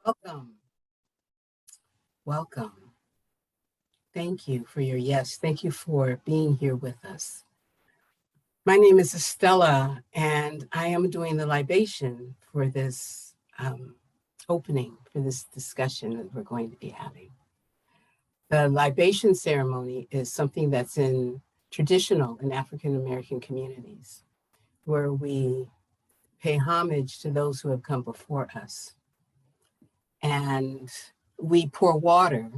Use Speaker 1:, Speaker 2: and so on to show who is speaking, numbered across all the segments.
Speaker 1: Welcome. Welcome. Thank you for your yes. Thank you for being here with us. My name is Estella, and I am doing the libation for this opening, for this discussion that we're going to be having. The libation ceremony is something that's traditional in African American communities, where we pay homage to those who have come before us. And we pour water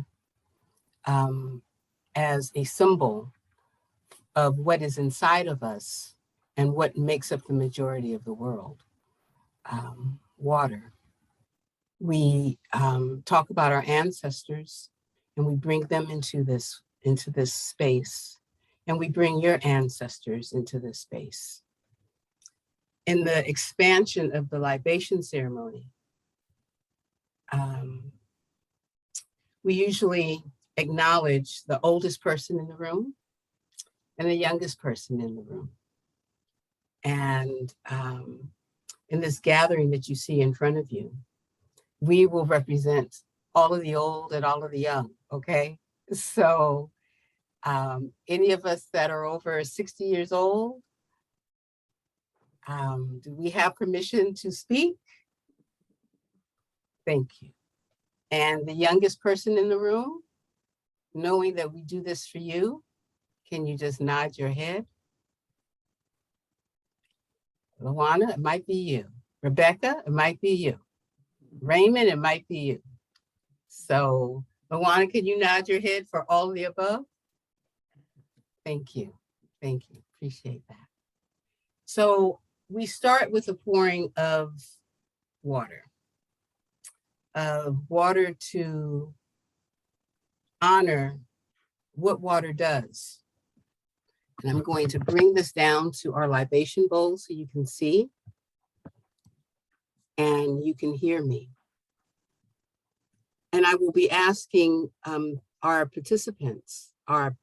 Speaker 1: as a symbol of what is inside of us and what makes up the majority of the world, water. We talk about our ancestors and we bring them into this space, and we bring your ancestors into this space. In the expansion of the libation ceremony, we usually acknowledge the oldest person in the room and the youngest person in the room. And in this gathering that you see in front of you, we will represent all of the old and all of the young, okay? So any of us that are over 60 years old, do we have permission to speak? Thank you. And the youngest person in the room, knowing that we do this for you, can you just nod your head? Luana, it might be you. Rebecca, it might be you. Raymond, it might be you. So, Luana, can you nod your head for all of the above? Thank you. Thank you. Appreciate that. So we start with the pouring of water to honor what water does. And I'm going to bring this down to our libation bowl so you can see and you can hear me. And I will be asking our participants, our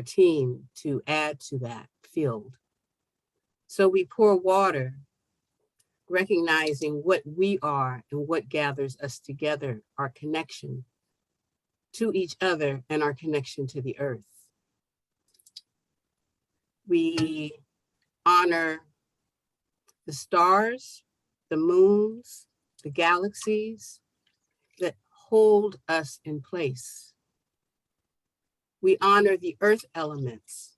Speaker 1: team, to add to that field. So we pour water, recognizing what we are and what gathers us together, our connection to each other and our connection to the earth. We honor the stars, the moons, the galaxies that hold us in place. We honor the earth elements,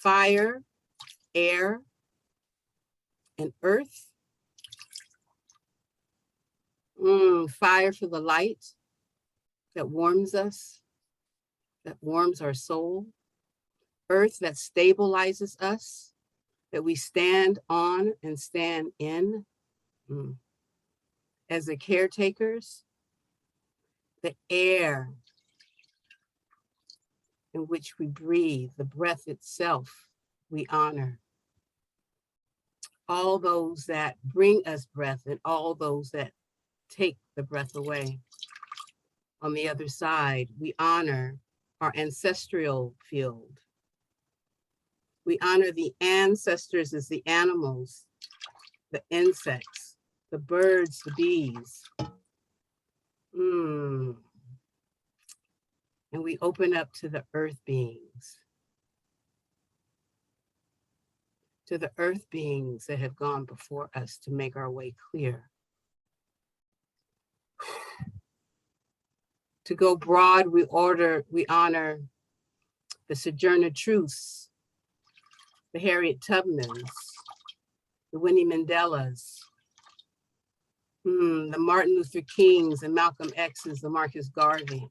Speaker 1: fire, air, and earth. Fire for the light that warms us, that warms our soul. Earth that stabilizes us, that we stand on and stand in. As the caretakers, the air in which we breathe, the breath itself, we honor. All those that bring us breath and all those that take the breath away. On the other side, we honor our ancestral field. We honor the ancestors as the animals, the insects, the birds, the bees. And we open up to the earth beings. To the earth beings that have gone before us to make our way clear. To go broad, we honor the Sojourner Truths, the Harriet Tubmans, the Winnie Mandelas, the Martin Luther Kings and Malcolm X's, the Marcus Garvey.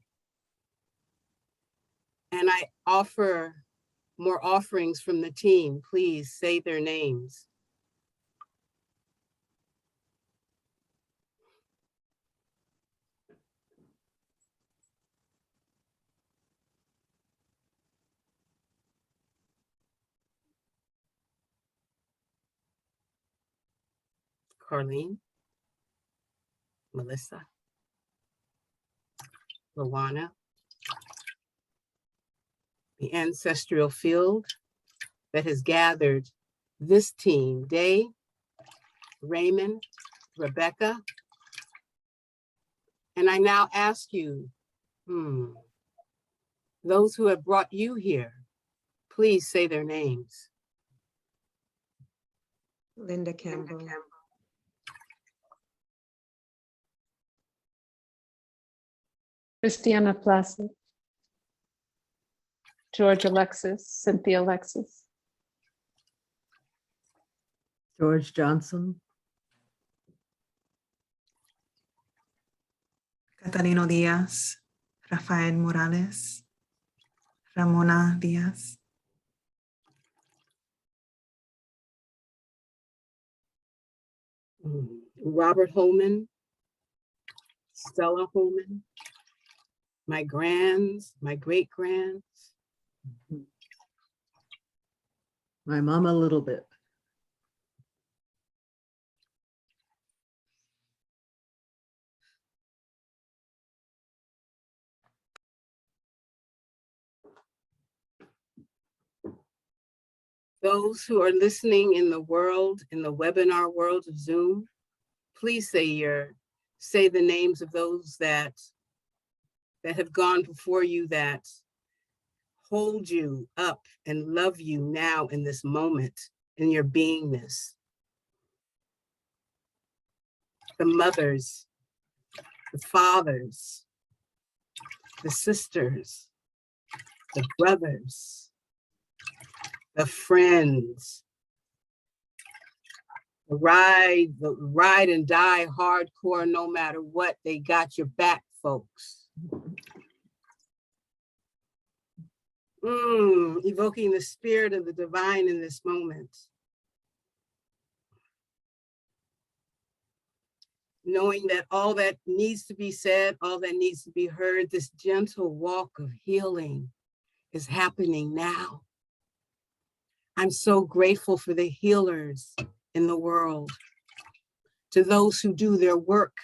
Speaker 1: And I offer more offerings from the team. Please say their names. Carlene, Melissa, Luana, the ancestral field that has gathered this team, Day, Raymond, Rebecca, And I now ask you, those who have brought you here, please say their names.
Speaker 2: Linda Campbell.
Speaker 3: Christiana Placid, George Alexis, Cynthia Alexis,
Speaker 4: George Johnson,
Speaker 5: Catalino Diaz, Rafael Morales, Ramona Diaz,
Speaker 1: Robert Holman, Stella Holman, my grands, my great-grands,
Speaker 4: my mom a little bit.
Speaker 1: those who are listening in the world, in the webinar world of Zoom, please say the names of those that have gone before you, that hold you up and love you now in this moment, in your beingness. The mothers, the fathers, the sisters, the brothers, the friends, the ride and die hardcore, no matter what, they got your back, folks. Evoking the spirit of the divine in this moment. Knowing that all that needs to be said, all that needs to be heard, this gentle walk of healing is happening now. I'm so grateful for the healers in the world, to those who do their work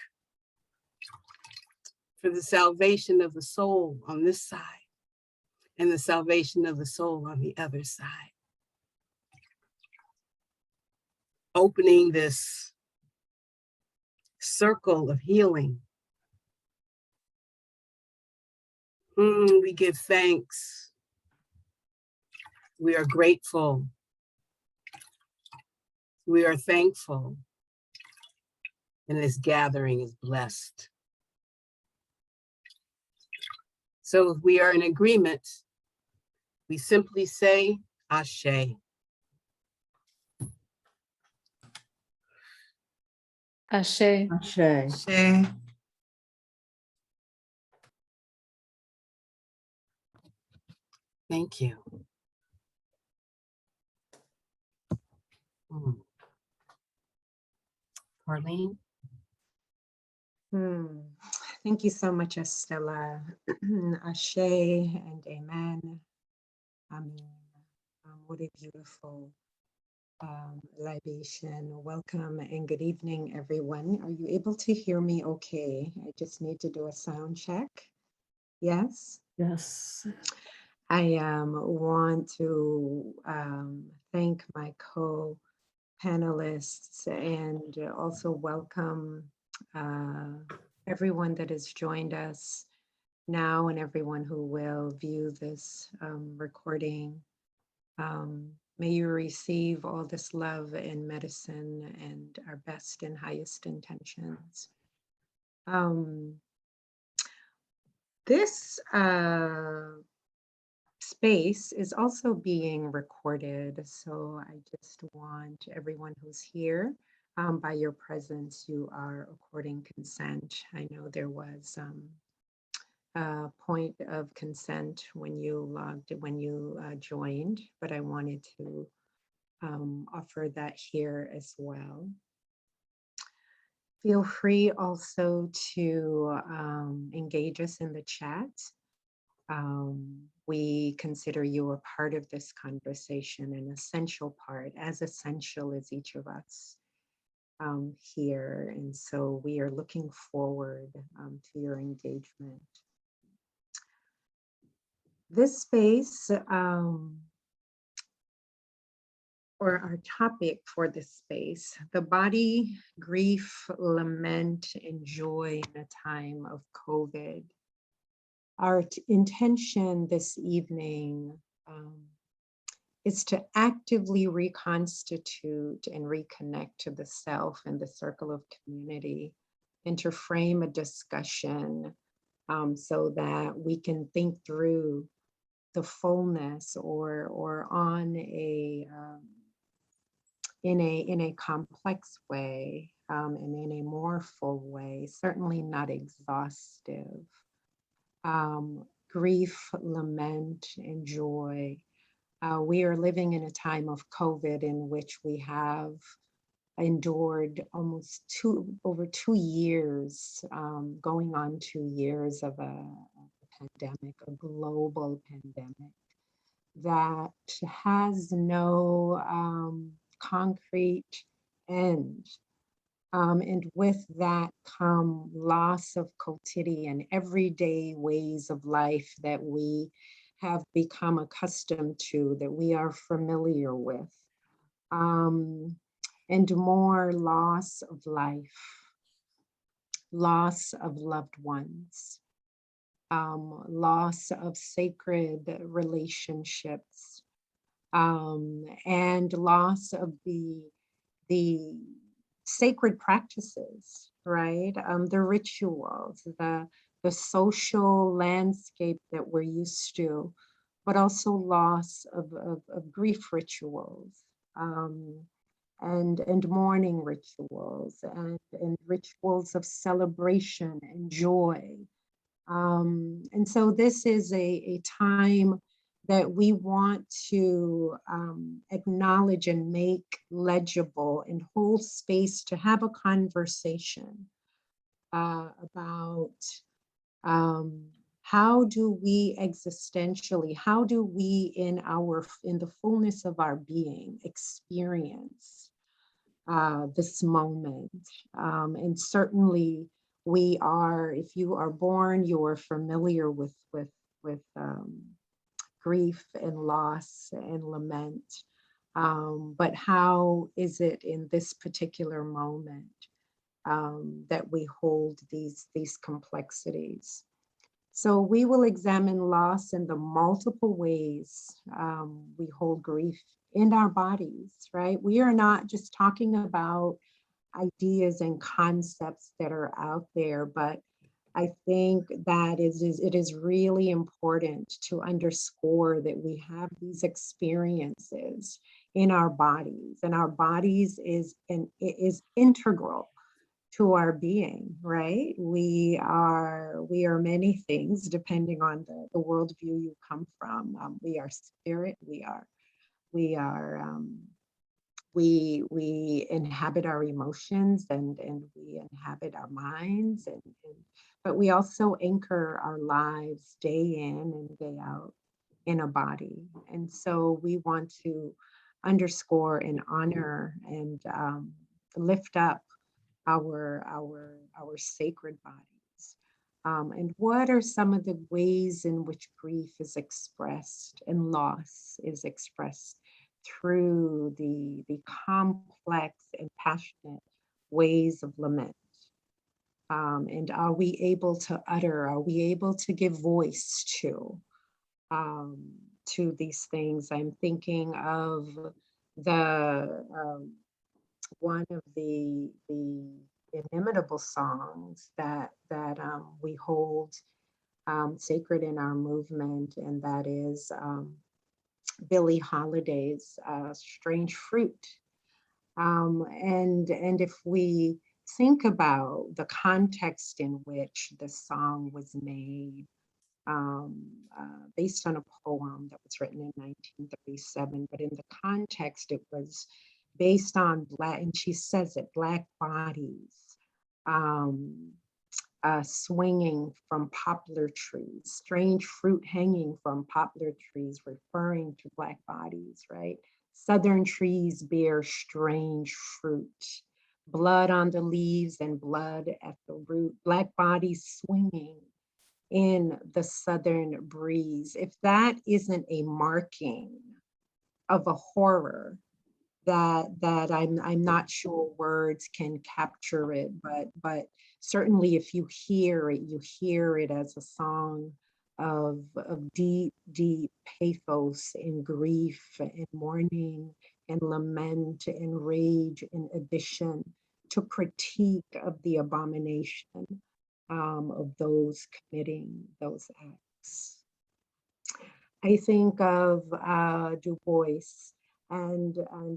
Speaker 1: for the salvation of the soul on this side and the salvation of the soul on the other side. Opening this circle of healing. We give thanks. We are grateful. We are thankful. And this gathering is blessed. So if we are in agreement, we simply say, Ashe.
Speaker 3: Ashe.
Speaker 4: Ashe.
Speaker 5: She,
Speaker 1: Thank you. Arlene?
Speaker 2: Thank you so much, Estella. Ashe and amen. Amen. What a beautiful libation. Welcome and good evening, everyone. Are you able to hear me okay? I just need to do a sound check. Yes?
Speaker 4: Yes.
Speaker 2: I want to thank my co-panelists and also welcome everyone that has joined us now and everyone who will view this recording. May you receive all this love and medicine and our best and highest intentions. This space is also being recorded, so I just want everyone who's here, by your presence, you are according consent. I know there was a point of consent when you joined, but I wanted to offer that here as well. Feel free also to engage us in the chat. We consider you a part of this conversation, an essential part, as essential as each of us here. And so we are looking forward to your engagement. This space or our topic for this space, the body, grief, lament, and joy in a time of COVID. Our intention this evening is to actively reconstitute and reconnect to the self and the circle of community, and to frame a discussion so that we can think through the fullness or on a in a complex way and in a more full way, certainly not exhaustive. Grief, lament, and joy. We are living in a time of COVID in which we have endured almost over 2 years, going on 2 years of a pandemic, a global pandemic that has no concrete end. And with that come loss of quotidian, everyday ways of life that we have become accustomed to, that we are familiar with. And more loss of life, loss of loved ones, loss of sacred relationships, and loss of the sacred practices, right? The rituals, the social landscape that we're used to, but also loss of grief rituals, and mourning rituals, and rituals of celebration and joy. And so this is a time that we want to acknowledge and make legible and hold space to have a conversation about how do we existentially, how do we in the fullness of our being experience this moment. And certainly we are, if you are born, you are familiar with grief and loss and lament. But how is it in this particular moment that we hold these complexities? So we will examine loss in the multiple ways we hold grief in our bodies, right? We are not just talking about ideas and concepts that are out there, but I think that it is really important to underscore that we have these experiences in our bodies, and our bodies is integral to our being, right? We are many things depending on the worldview you come from. We are spirit. We inhabit our emotions, and we inhabit our minds, but we also anchor our lives day in and day out in a body. And so we want to underscore and honor and lift up our sacred bodies. And what are some of the ways in which grief is expressed and loss is expressed through the complex and passionate ways of lament? And are we able to utter, are we able to give voice to these things? I'm thinking of one of the inimitable songs that we hold sacred in our movement, and that is Billie Holiday's Strange Fruit. And if we think about the context in which the song was made, based on a poem that was written in 1937, but in the context it was based on Black, and she says it, Black bodies swinging from poplar trees, strange fruit hanging from poplar trees, referring to Black bodies, right? Southern trees bear strange fruit, blood on the leaves and blood at the root, Black bodies swinging in the southern breeze. If that isn't a marking of a horror that I'm not sure words can capture it, but certainly if you hear it as a song of deep, deep pathos and grief and mourning and lament and rage, in addition to critique of the abomination of those committing those acts. I think of Du Bois and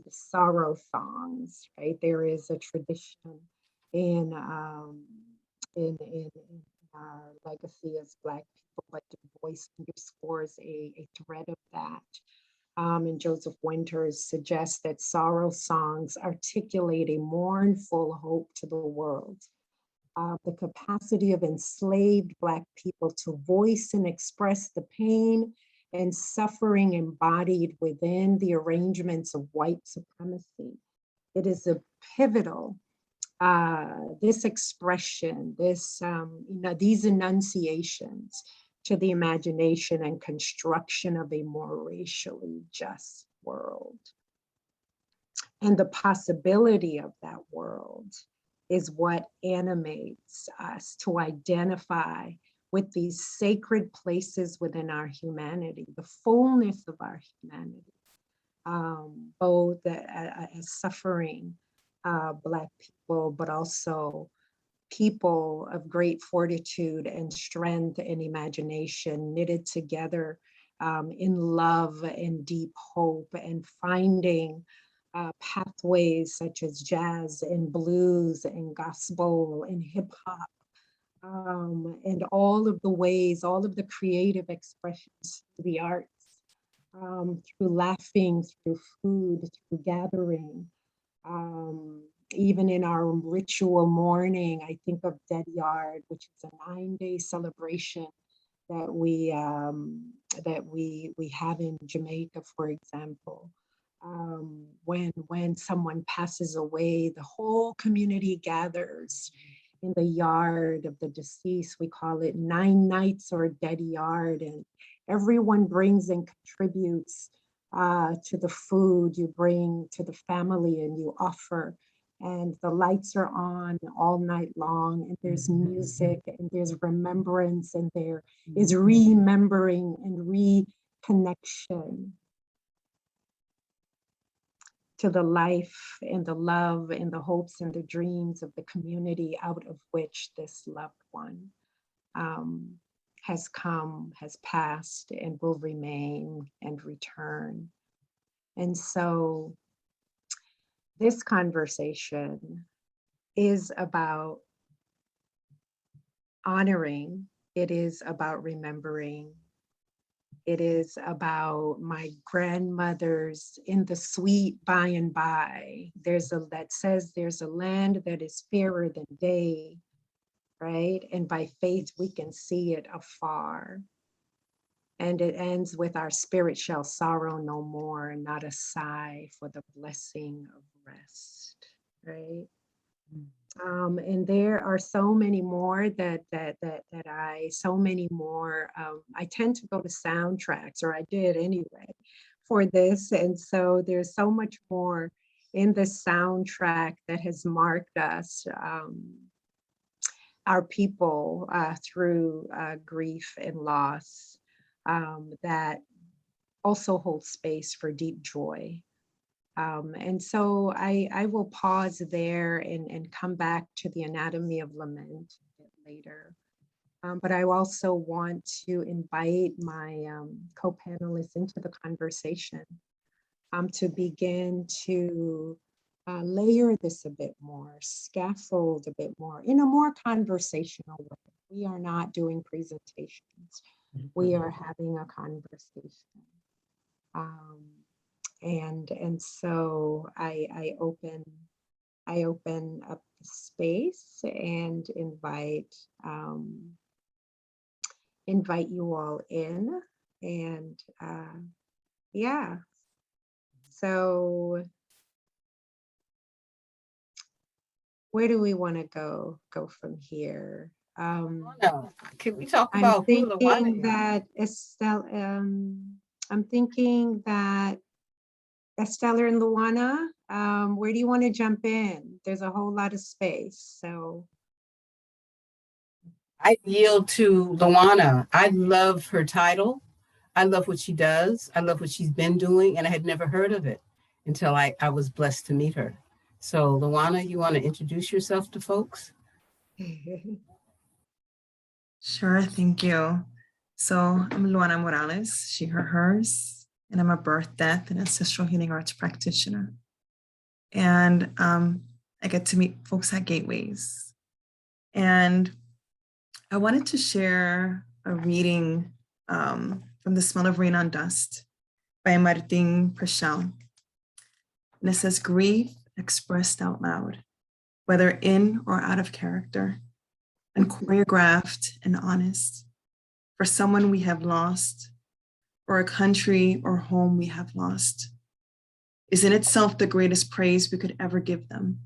Speaker 2: sorrow songs, right? There is a tradition in in our legacy as Black people, but Du Bois underscores a thread of that. And Joseph Winters suggests that sorrow songs articulate a mournful hope to the world. The capacity of enslaved Black people to voice and express the pain and suffering embodied within the arrangements of white supremacy. It is a pivotal, this expression, these enunciations to the imagination and construction of a more racially just world. And the possibility of that world is what animates us to identify with these sacred places within our humanity, the fullness of our humanity, both as suffering Black people, but also people of great fortitude and strength and imagination knitted together in love and deep hope, and finding pathways such as jazz and blues and gospel and hip hop, and all of the ways, all of the creative expressions through the arts, through laughing, through food, through gathering. Even in our ritual mourning, I think of Dead Yard, which is a 9-day celebration that we have in Jamaica, for example. When someone passes away, the whole community gathers in the yard of the deceased. We call it 9 nights or Dead Yard, and everyone brings and contributes to the food you bring to the family and you offer. And the lights are on all night long, and there's music and there's remembrance and there is remembering and reconnection to the life and the love and the hopes and the dreams of the community out of which this loved one has come, has passed, and will remain and return. And so this conversation is about honoring, it is about remembering, it is about my grandmother's in the sweet by and by. That says there's a land that is fairer than day, right? And by faith we can see it afar. And it ends with our spirit shall sorrow no more, not a sigh for the blessing of rest, right? And there are so many more I tend to go to soundtracks, or I did anyway, for this. And so there's so much more in the soundtrack that has marked us, our people, through grief and loss, that also holds space for deep joy. And so I will pause there and come back to the anatomy of lament a bit later. But I also want to invite my co-panelists into the conversation to begin to layer this a bit more, scaffold a bit more in a more conversational way. We are not doing presentations. We are having a conversation. And so I open up the space and invite you all in. And yeah, so where do we want to go from here?
Speaker 1: No, can we talk
Speaker 2: I'm
Speaker 1: about
Speaker 2: thinking that Estelle, I'm thinking that Estella and Luana, where do you want to jump in? There's a whole lot of space, so.
Speaker 1: I yield to Luana. I love her title. I love what she does. I love what she's been doing, and I had never heard of it until I was blessed to meet her. So, Luana, you want to introduce yourself to folks?
Speaker 5: Sure, thank you. So I'm Luana Morales, she, her, hers, and I'm a birth, death, and ancestral healing arts practitioner. And I get to meet folks at Gateways. And I wanted to share a reading from The Smell of Rain on Dust by Martin Prechal. And it says, grief expressed out loud, whether in or out of character, and choreographed and honest, for someone we have lost, or a country or home we have lost, is in itself the greatest praise we could ever give them.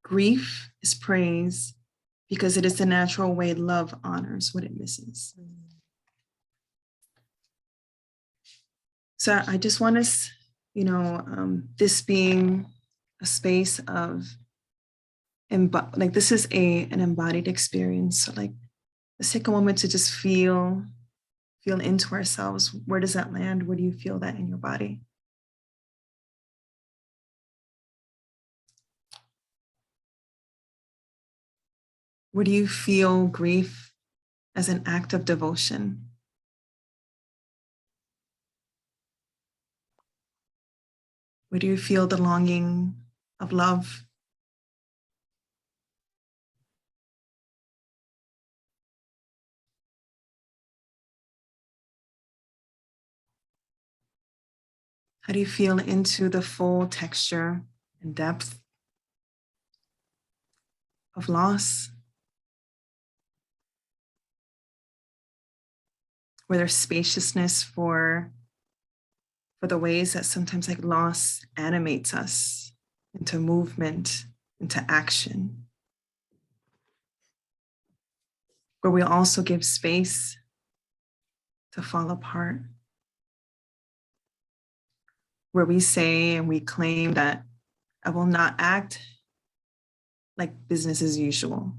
Speaker 5: Grief is praise because it is the natural way love honors what it misses. So I just want us, this being a space of, like this is an embodied experience. So like, let's take a moment to just feel into ourselves. Where does that land? Where do you feel that in your body? Where do you feel grief as an act of devotion? Where do you feel the longing of love? How do you feel into the full texture and depth of loss? Where there's spaciousness for the ways that sometimes like loss animates us into movement, into action. Where we also give space to fall apart. Where we say and we claim that I will not act like business as usual.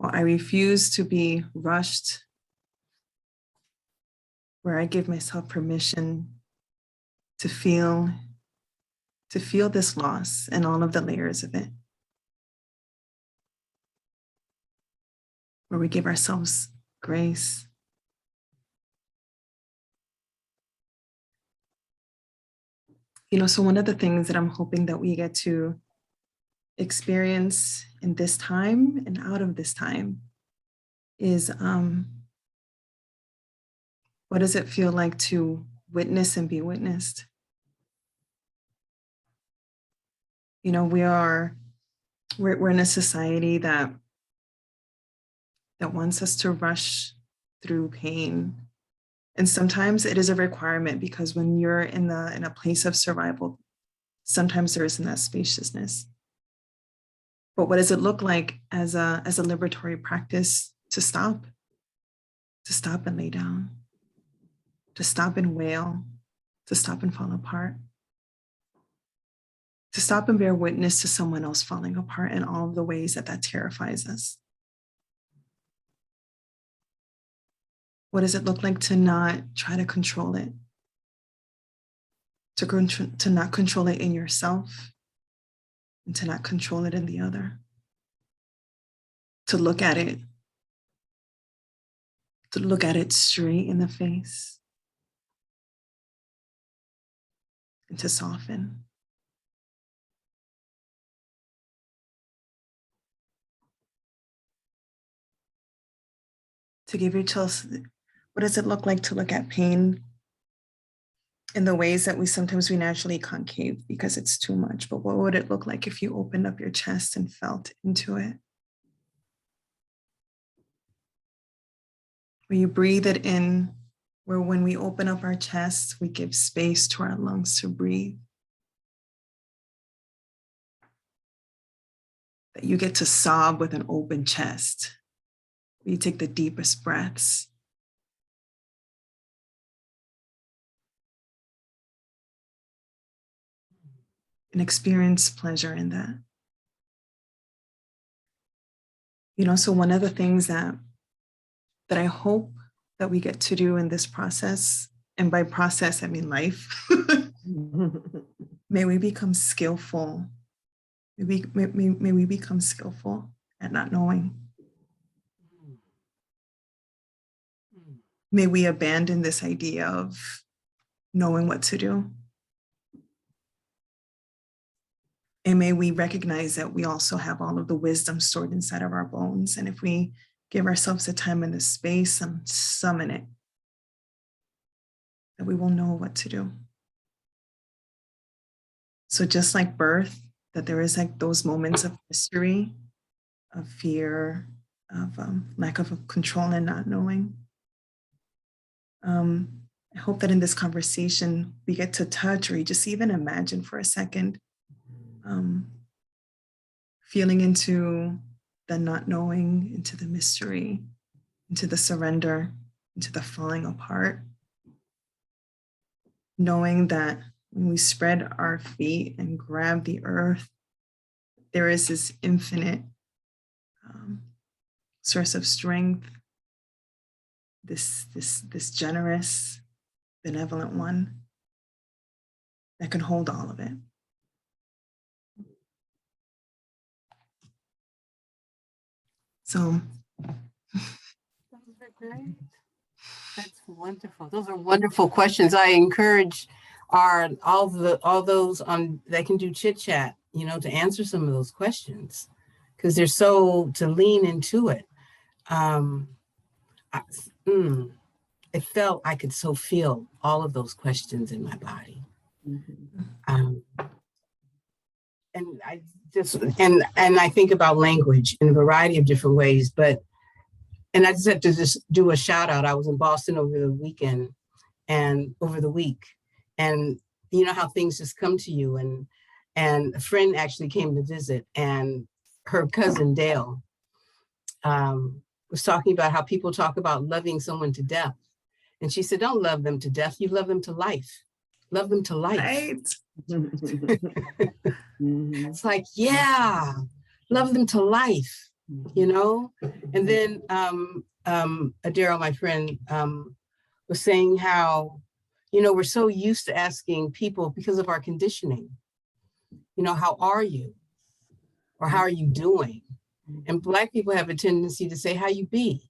Speaker 5: Or I refuse to be rushed, where I give myself permission to feel this loss and all of the layers of it. Where we give ourselves grace. So one of the things that I'm hoping that we get to experience in this time and out of this time is what does it feel like to witness and be witnessed? We're in a society that wants us to rush through pain. And sometimes it is a requirement because when you're in a place of survival, sometimes there isn't that spaciousness. But what does it look like as a liberatory practice to stop and lay down, to stop and wail, to stop and fall apart, to stop and bear witness to someone else falling apart in all of the ways that terrifies us? What does it look like to not try to control it? To not control it in yourself and to not control it in the other. To look at it straight in the face and to soften. To give yourself, what does it look like to look at pain in the ways that we naturally concave because it's too much? But what would it look like if you opened up your chest and felt into it? Where you breathe it in, where when we open up our chest, we give space to our lungs to breathe. That you get to sob with an open chest. You take the deepest breaths. and experience pleasure in that. You know, so one of the things that I hope that we get to do in this process, and by process, I mean life, may we become skillful. May we become skillful at not knowing. May we abandon this idea of knowing what to do. And may we recognize that we also have all of the wisdom stored inside of our bones. And if we give ourselves the time and the space and summon it, that we will know what to do. So just like birth, that there is like those moments of mystery, of fear, of lack of control and not knowing. I hope that in this conversation, we get to touch or just even imagine for a second, feeling into the not knowing, into the mystery, into the surrender, into the falling apart. Knowing that when we spread our feet and grab the earth, there is this infinite source of strength, this generous, benevolent one that can hold all of it. So
Speaker 1: Those are great. That's wonderful. Those are wonderful questions. I encourage all those that can do chit chat, you know, to answer some of those questions, because they're so to lean into it. It felt I could so feel all of those questions in my body. And I just and I think about language in a variety of different ways, and I just have to just do a shout out. I was in Boston over the week, and you know how things just come to you, and a friend actually came to visit, and her cousin Dale was talking about how people talk about loving someone to death. And she said, don't love them to death, you love them to life. Love them to life.
Speaker 5: right.
Speaker 1: It's like, yeah, love them to life, you know? And then Adara, my friend, was saying how, you know, we're so used to asking people because of our conditioning, you know, how are you? Or how are you doing? And Black people have a tendency to say, how you be?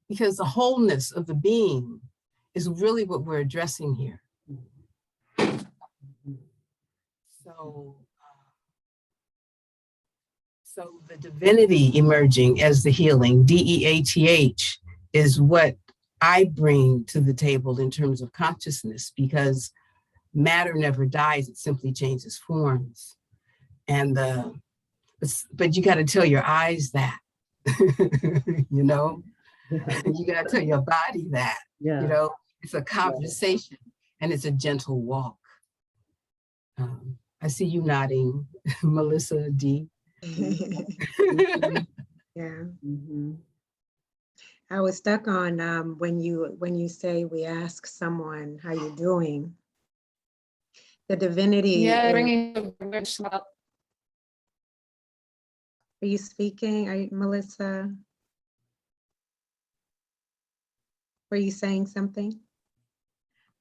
Speaker 1: Because the wholeness of the being is really what we're addressing here. So the divinity emerging as the healing, DEATH, is what I bring to the table in terms of consciousness, because matter never dies, it simply changes forms. And but you got to tell your eyes that, you know, you got to tell your body that, you know, it's a conversation and it's a gentle walk. I see you nodding, Melissa D.
Speaker 2: Yeah. I was stuck on when you say we ask someone how you doing. The divinity.
Speaker 3: Yeah, bringing the language up.
Speaker 2: Are you speaking, Melissa? Were you saying something?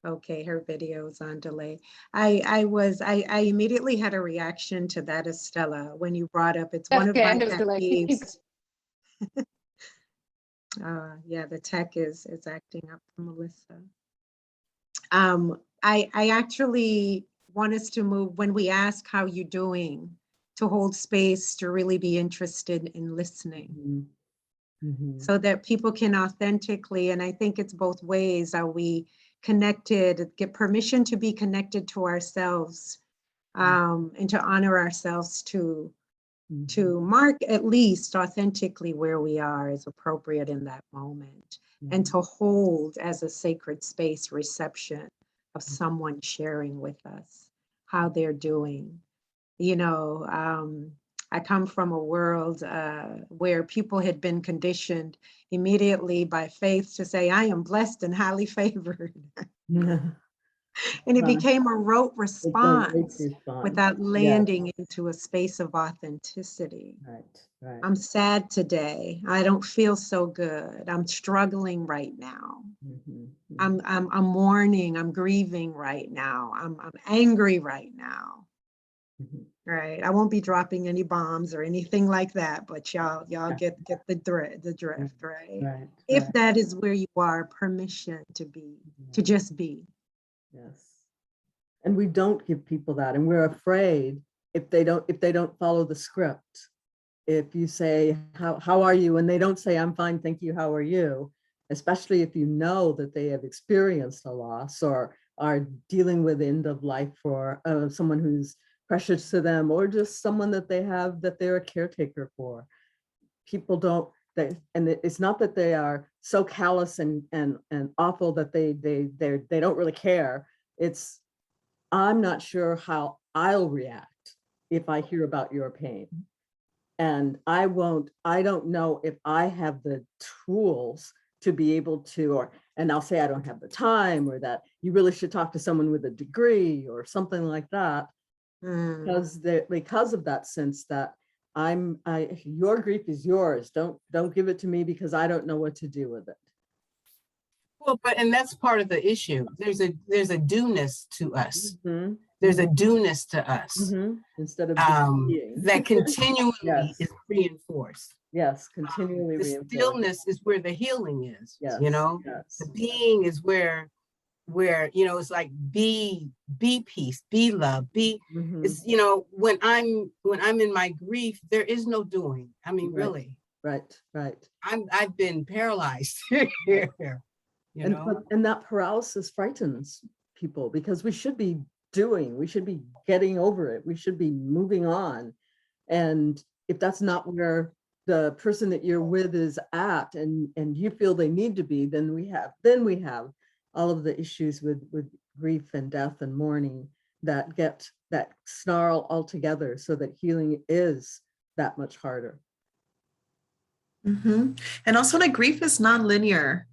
Speaker 2: Okay, her video is on delay. I immediately had a reaction to that, Estella, when you brought up it's one of
Speaker 3: Okay,
Speaker 2: my
Speaker 3: and it was
Speaker 2: pet
Speaker 3: delay.
Speaker 2: peeves. Yeah, the tech is acting up for Melissa. I actually want us to move when we ask how you doing, to hold space, to really be interested in listening. So that people can authentically, and I think it's both ways, are we connected, get permission to be connected to ourselves, and to honor ourselves, to mark at least authentically where we are is appropriate in that moment, and to hold as a sacred space reception of someone sharing with us how they're doing. You know, I come from a world where people had been conditioned immediately by faith to say, I am blessed and highly favored. And it
Speaker 4: Uh-huh.
Speaker 2: became a rote
Speaker 4: It's a great
Speaker 2: response
Speaker 4: response.
Speaker 2: without
Speaker 4: Yes.
Speaker 2: landing into a space of authenticity.
Speaker 4: Right, right.
Speaker 2: I'm sad today. I don't feel so good. I'm struggling right now.
Speaker 4: Mhm,
Speaker 2: I'm mourning. I'm grieving right now. I'm angry right now.
Speaker 4: mhm.
Speaker 2: Right. I won't be dropping any bombs or anything like that, but y'all
Speaker 4: Yeah.
Speaker 2: get the drift, right?
Speaker 4: Right,
Speaker 2: If
Speaker 4: right.
Speaker 2: that is where you are, permission to be, to just be.
Speaker 4: Yes. And we don't give people that, and we're afraid if they don't follow the script. If you say, how are you? And they don't say, I'm fine, thank you, how are you? Especially if you know that they have experienced a loss or are dealing with end of life for someone who's precious to them, or just someone that they have that they're a caretaker for. People don't, and it's not that they are so callous and awful that they don't really care. It's, I'm not sure how I'll react if I hear about your pain. And I don't know if I have the tools to be able to, and I'll say I don't have the time, or that you really should talk to someone with a degree or something like that,
Speaker 2: Mm.
Speaker 4: because of that sense that your grief is yours. Don't give it to me because I don't know what to do with it.
Speaker 1: Well, and that's part of the issue. There's a due-ness to us.
Speaker 4: Mhm,
Speaker 1: There's a due-ness to us
Speaker 4: mhm. Instead of just being.
Speaker 1: that continually
Speaker 4: Yes.
Speaker 1: is reinforced.
Speaker 4: Yes, continually
Speaker 1: The
Speaker 4: reinforced.
Speaker 1: stillness is where the healing is.
Speaker 4: Yes,
Speaker 1: The
Speaker 4: yes.
Speaker 1: being is where it's like be peace, be love, be.
Speaker 4: Mhm.
Speaker 1: It's when I'm in my grief, there is no doing. I mean,
Speaker 4: Right.
Speaker 1: really,
Speaker 4: Right.
Speaker 1: I've been paralyzed here.
Speaker 4: And that paralysis frightens people because we should be doing, we should be getting over it, we should be moving on. And if that's not where the person that you're with is at, and you feel they need to be, then we have all of the issues with grief and death and mourning that snarl all together, so that healing is that much harder.
Speaker 5: Mhm. And also, like, grief is non-linear,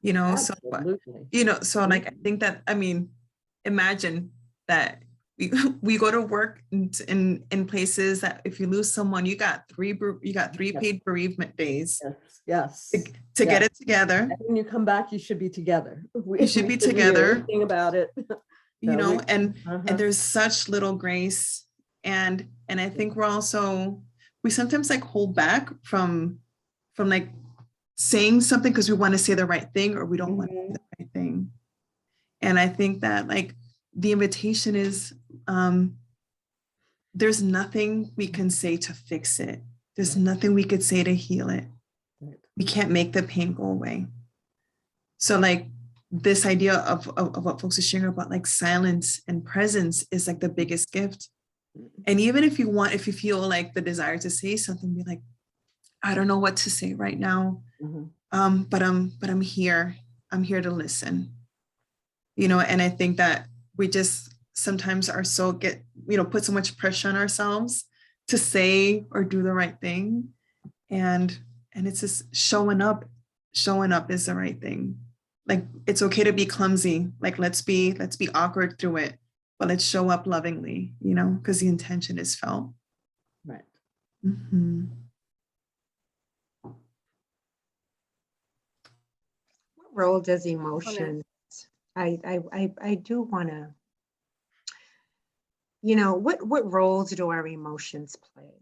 Speaker 5: so
Speaker 4: Absolutely.
Speaker 5: so like, I think that, I mean, imagine that we go to work in places that if you lose someone, you got three paid bereavement days
Speaker 4: Yes.
Speaker 5: to get it together.
Speaker 4: And when you come back, you should be together.
Speaker 5: You should be together.
Speaker 4: Anything about it.
Speaker 5: And there's such little grace, and I think we sometimes like hold back from like saying something because we want to say the right thing, or we don't want to say the right thing. And I think that, like, the invitation is, there's nothing we can say to fix it. There's nothing we could say to heal it. We can't make the pain go away. So, like, this idea of what folks are sharing about, like, silence and presence is like the biggest gift. And even if you feel like the desire to say something, be like, I don't know what to say right now. But I'm here. I'm here to listen. And I think that we just sometimes are put so much pressure on ourselves to say or do the right thing. And it's just showing up is the right thing. Like, it's okay to be clumsy. Like, let's be awkward through it, but let's show up lovingly, because the intention is felt.
Speaker 4: Right.
Speaker 5: Mm-hmm.
Speaker 2: What role does emotion? I do want to, what roles do our emotions play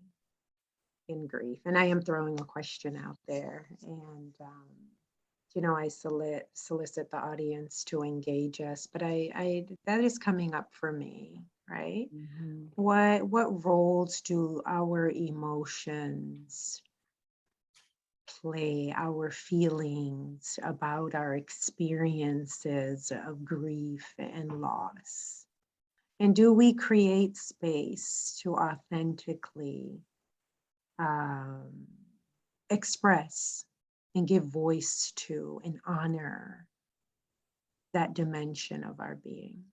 Speaker 2: in grief? And I am throwing a question out there, and I solicit the audience to engage us, but that is coming up for me, right? What roles do our emotions play, our feelings about our experiences of grief and loss? And do we create space to authentically express and give voice to and honor that dimension of our being?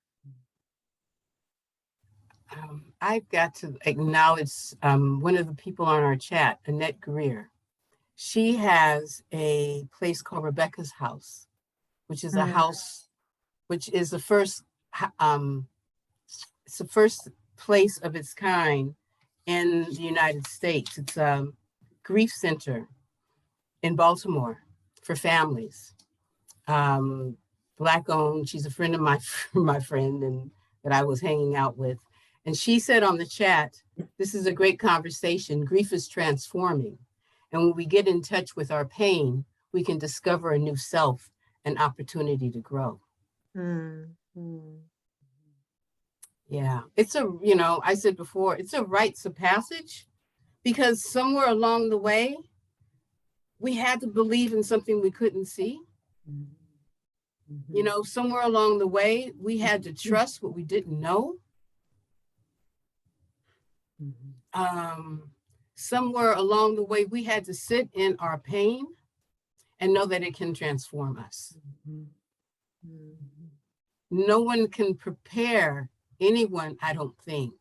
Speaker 1: I've got to acknowledge one of the people on our chat, Annette Greer. She has a place called Rebecca's House, which is a house, which is the first it's the first place of its kind in the United States. It's a grief center in Baltimore for families. Black owned. She's a friend of my friend and that I was hanging out with. And she said on the chat, this is a great conversation. Grief is transforming. And when we get in touch with our pain, we can discover a new self and opportunity to grow. Yeah, it's a, I said before, it's a rites of passage because somewhere along the way, we had to believe in something we couldn't see. Somewhere along the way, we had to trust what we didn't know. Somewhere along the way, we had to sit in our pain and know that it can transform us. No one can prepare anyone, I don't think,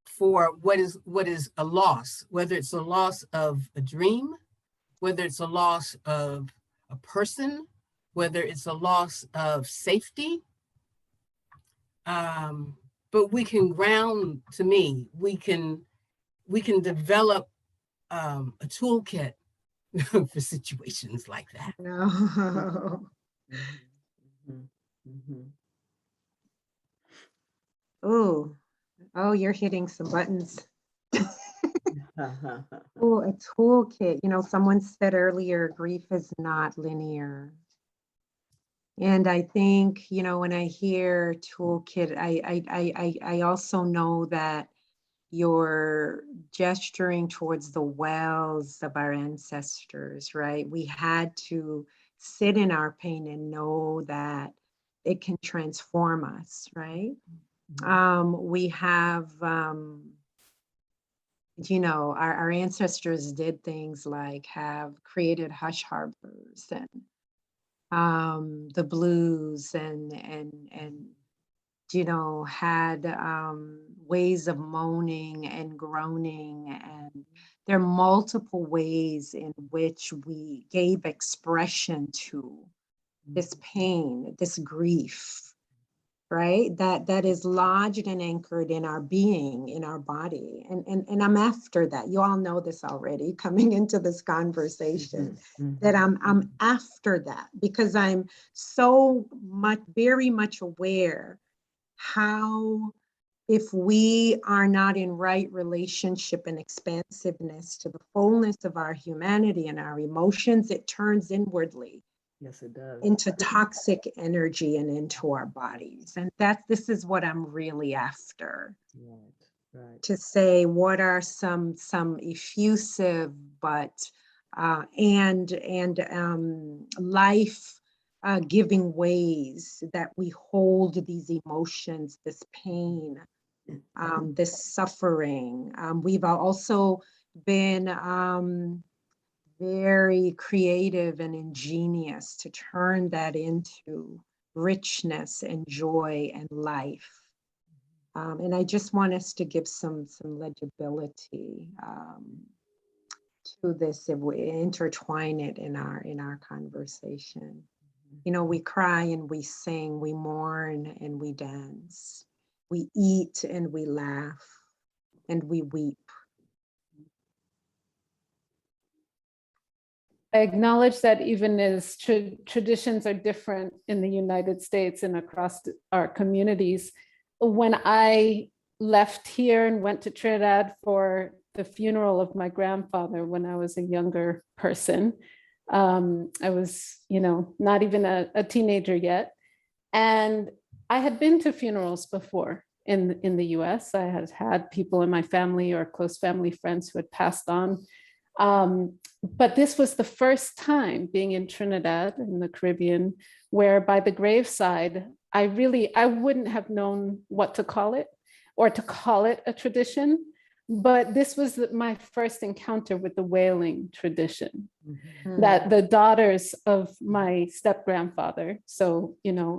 Speaker 1: for what is a loss, whether it's a loss of a dream, whether it's a loss of a person, whether it's a loss of safety. But we can ground, to me, we can develop a toolkit for situations like that.
Speaker 2: No. Oh, you're hitting some buttons. Oh, a toolkit. Someone said earlier, grief is not linear. And I think, when I hear toolkit, I also know that you're gesturing towards the wells of our ancestors, right? We had to sit in our pain and know that it can transform us, right? We have, our ancestors did things like have created hush harbors and the blues and had ways of moaning and groaning, and there are multiple ways in which we gave expression to this pain, this grief, right? That is lodged and anchored in our being, in our body. And I'm after that. You all know this already coming into this conversation, that I'm after that because I'm very much aware how, if we are not in right relationship and expansiveness to the fullness of our humanity and our emotions, it turns inwardly.
Speaker 4: Yes, it does.
Speaker 2: Into toxic energy and into our bodies. And this is what I'm really after.
Speaker 4: Right.
Speaker 2: To say what are some effusive but life giving ways that we hold these emotions, this pain, this suffering. We've also been very creative and ingenious to turn that into richness and joy and life. And I just want us to give some legibility to this if we intertwine it in our conversation. We cry and we sing, we mourn and we dance, we eat and we laugh and we weep.
Speaker 3: I acknowledge that even as traditions are different in the United States and across our communities, when I left here and went to Trinidad for the funeral of my grandfather when I was a younger person, I was, not even a teenager yet. And I had been to funerals before in the US. I had had people in my family or close family friends who had passed on. But this was the first time being in Trinidad in the Caribbean, where by the graveside, I wouldn't have known what to call it or to call it a tradition, but this was my first encounter with the wailing tradition, that the daughters of my step-grandfather, so,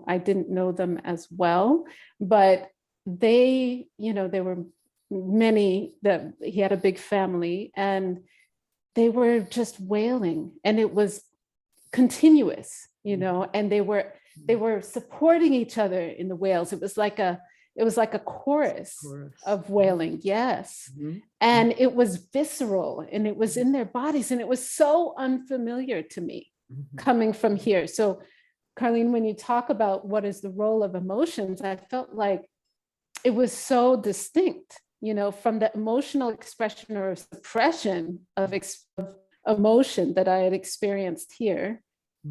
Speaker 3: I didn't know them as well, but there were many that he had a big family and they were just wailing, and it was continuous. you know, and they were supporting each other in the wails. It was like a chorus of wailing. Yes.
Speaker 4: Mhm.
Speaker 3: And it was visceral and it was in their bodies, and it was so unfamiliar to me
Speaker 4: Mhm.
Speaker 3: coming from here. So Carlene, when you talk about what is the role of emotions, I felt like it was so distinct, you know, from the emotional expression or suppression of emotion that I had experienced here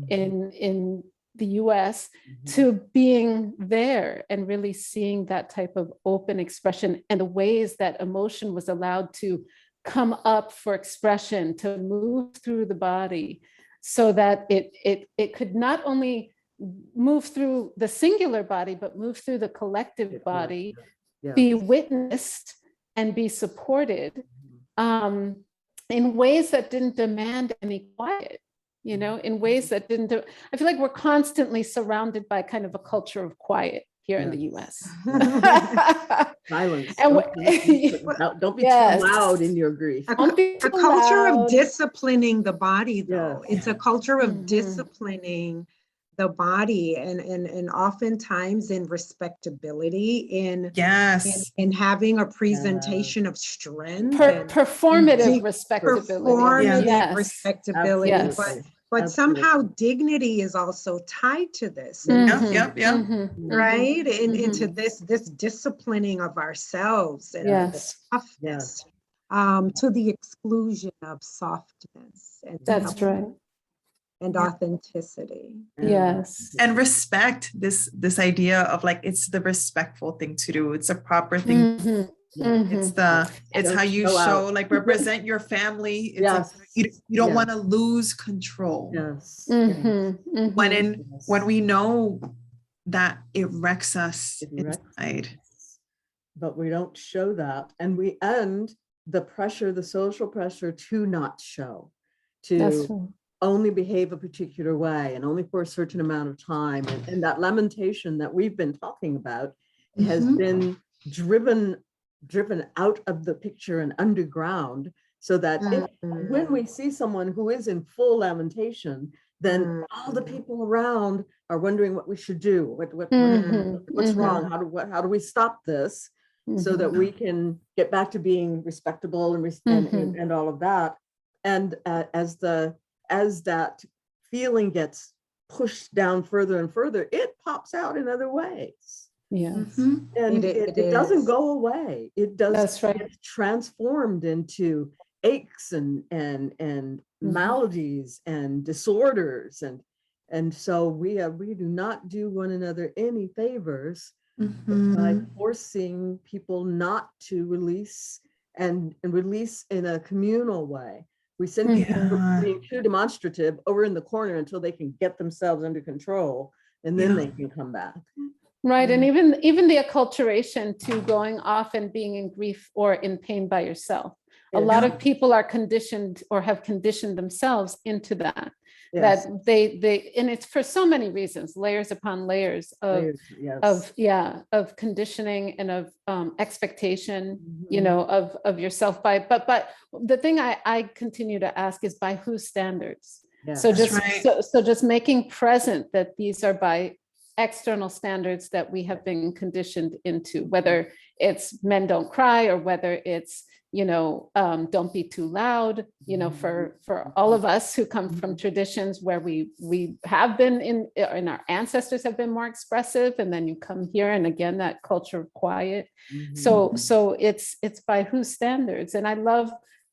Speaker 3: in the US,
Speaker 4: Mhm.
Speaker 3: to being there and really seeing that type of open expression and the ways that emotion was allowed to come up for expression, to move through the body, so that it could not only move through the singular body, but move through the collective body,
Speaker 4: Yes.
Speaker 3: be witnessed and be supported in ways that didn't demand any quiet, you know, in ways that didn't do, I feel like we're constantly surrounded by kind of a culture of quiet here in the US.
Speaker 4: Silence.
Speaker 3: And
Speaker 4: Don't be
Speaker 3: Yes.
Speaker 4: too loud in your grief.
Speaker 3: Don't be
Speaker 2: A
Speaker 3: too
Speaker 2: culture of
Speaker 3: loud.
Speaker 2: disciplining the body, though.
Speaker 4: Yes.
Speaker 2: It's a culture of
Speaker 3: Mhm.
Speaker 2: disciplining the body, and oftentimes in respectability,
Speaker 5: Yes.
Speaker 2: in having a presentation of strength and
Speaker 3: Performative
Speaker 2: dig-
Speaker 3: respectability.
Speaker 2: performative
Speaker 3: Yes.
Speaker 2: respectability.
Speaker 3: Yes.
Speaker 2: But somehow dignity is also tied to this. And
Speaker 3: Mhm,
Speaker 5: Yep.
Speaker 3: mhm,
Speaker 2: right
Speaker 3: mhm.
Speaker 2: into this disciplining of ourselves and
Speaker 3: Yes.
Speaker 2: the toughness, to the exclusion of softness and
Speaker 3: That's right.
Speaker 2: and authenticity.
Speaker 3: Yes.
Speaker 5: And respect, this idea of like, it's the respectful thing to do. It's a proper thing.
Speaker 3: Mhm,
Speaker 5: It's
Speaker 3: mhm.
Speaker 5: it's how you show, like, represent your family. It's
Speaker 4: Yes.
Speaker 5: like, you don't
Speaker 4: Yes.
Speaker 5: want to lose control.
Speaker 4: Yes.
Speaker 3: Mhm, mhm.
Speaker 5: When we know that it wrecks us
Speaker 4: It wrecks
Speaker 5: inside.
Speaker 4: But we don't show that, and we end the pressure, the social pressure to not show,
Speaker 3: That's
Speaker 4: to
Speaker 3: right.
Speaker 4: only behave a particular way and only for a certain amount of time. And that lamentation that we've been talking about has been driven out of the picture and underground, so that when we see someone who is in full lamentation, then all the people around are wondering what we should do, what's wrong, how do we stop this, so that we can get back to being respectable and all of that. And as that feeling gets pushed down further and further, it pops out in other ways.
Speaker 3: Yes.
Speaker 4: And it doesn't go away. It does.
Speaker 3: That's right.
Speaker 4: Get transformed into aches and maladies and disorders, and so we do not do one another any favors by forcing people not to release and release in a communal way. We send people from being too demonstrative over in the corner until they can get themselves under control, and then they can come back.
Speaker 3: Right. And even the acculturation to going off and being in grief or in pain by yourself. A lot of people are conditioned or have conditioned themselves into that.
Speaker 4: Yes.
Speaker 3: That they and it's for so many reasons, layers upon layers of conditioning and of expectation, you know, of yourself by, but the thing I continue to ask is by whose standards?
Speaker 4: Yes.
Speaker 3: So
Speaker 5: That's
Speaker 3: just so just making present that these are by external standards that we have been conditioned into, whether it's men don't cry or whether it's, you know, don't be too loud, you know, for all of us who come from traditions where we have been and our ancestors have been more expressive, and then you come here and again that culture of quiet. So it's by whose standards? And I love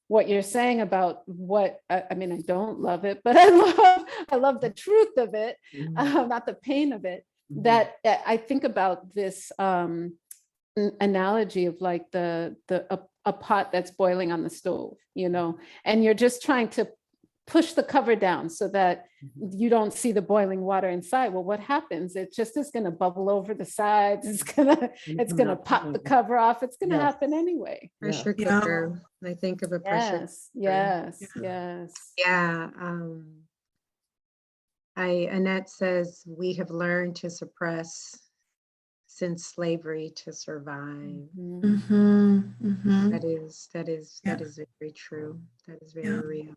Speaker 3: what you're saying about what I mean, I don't love it, but I love the truth of it, not the pain of it. That I think about this analogy of like a pot that's boiling on the stove, you know, and you're just trying to push the cover down so that you don't see the boiling water inside. Well, what happens? It just is going to bubble over the sides. It's gonna pop the cover off. It's going to happen anyway.
Speaker 2: Pressure cooker. I think of a pressure cooker.
Speaker 3: Yes.
Speaker 2: Yeah. Annette says we have learned to suppress since slavery to survive.
Speaker 3: Mhm.
Speaker 2: That is
Speaker 5: Yeah.
Speaker 2: very true. That is very
Speaker 5: Yeah.
Speaker 2: real.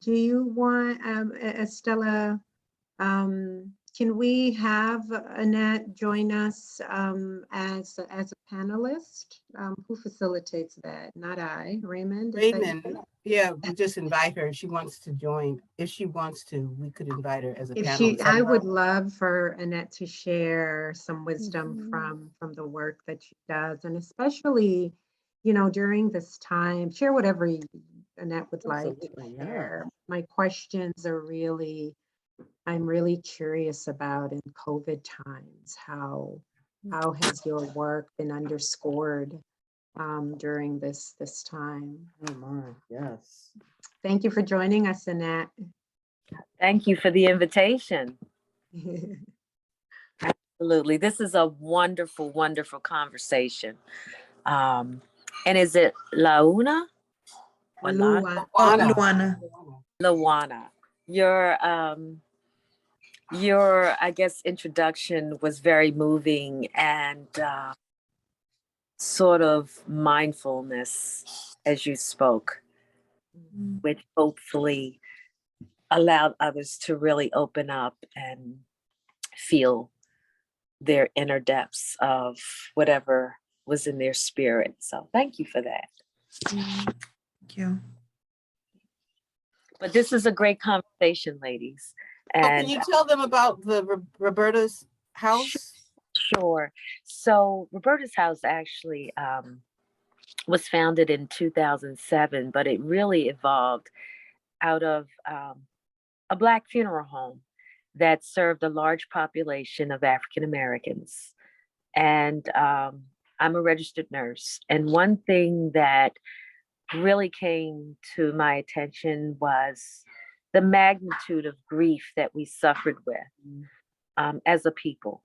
Speaker 2: Do you want Estella? Can we have Annette join us as a panelist? Who facilitates that? Not I, Raymond. Is that you?
Speaker 1: Raymond, yeah, we just invite her. She wants to join. If she wants to, we could invite her as a
Speaker 2: If
Speaker 1: panelist.
Speaker 2: I would love for Annette to share some wisdom
Speaker 3: Mhm.
Speaker 2: from the work that she does, and especially, during this time, share whatever Annette would like to
Speaker 4: Absolutely, yeah.
Speaker 2: share. My questions are I'm really curious about in COVID times, how has your work been underscored during this time?
Speaker 4: Oh my, yes.
Speaker 2: Thank you for joining us, Annette.
Speaker 6: Thank you for the invitation. Absolutely. This is a wonderful, wonderful conversation. And is it Launa or
Speaker 2: Lua.
Speaker 5: Oh,
Speaker 1: Luana.
Speaker 5: Luana.
Speaker 6: Lawana? Your, I guess, introduction was very moving and sort of mindfulness as you spoke, which hopefully allowed others to really open up and feel their inner depths of whatever was in their spirit. So thank you for that.
Speaker 5: Thank you.
Speaker 6: But this is a great conversation, ladies.
Speaker 1: Oh, can
Speaker 6: And
Speaker 1: you tell them about the Roberta's house?
Speaker 6: sure. So Roberta's House actually was founded in 2007, but it really evolved out of a Black funeral home that served a large population of African Americans. And I'm a registered nurse. And one thing that really came to my attention was the magnitude of grief that we suffered with as a people.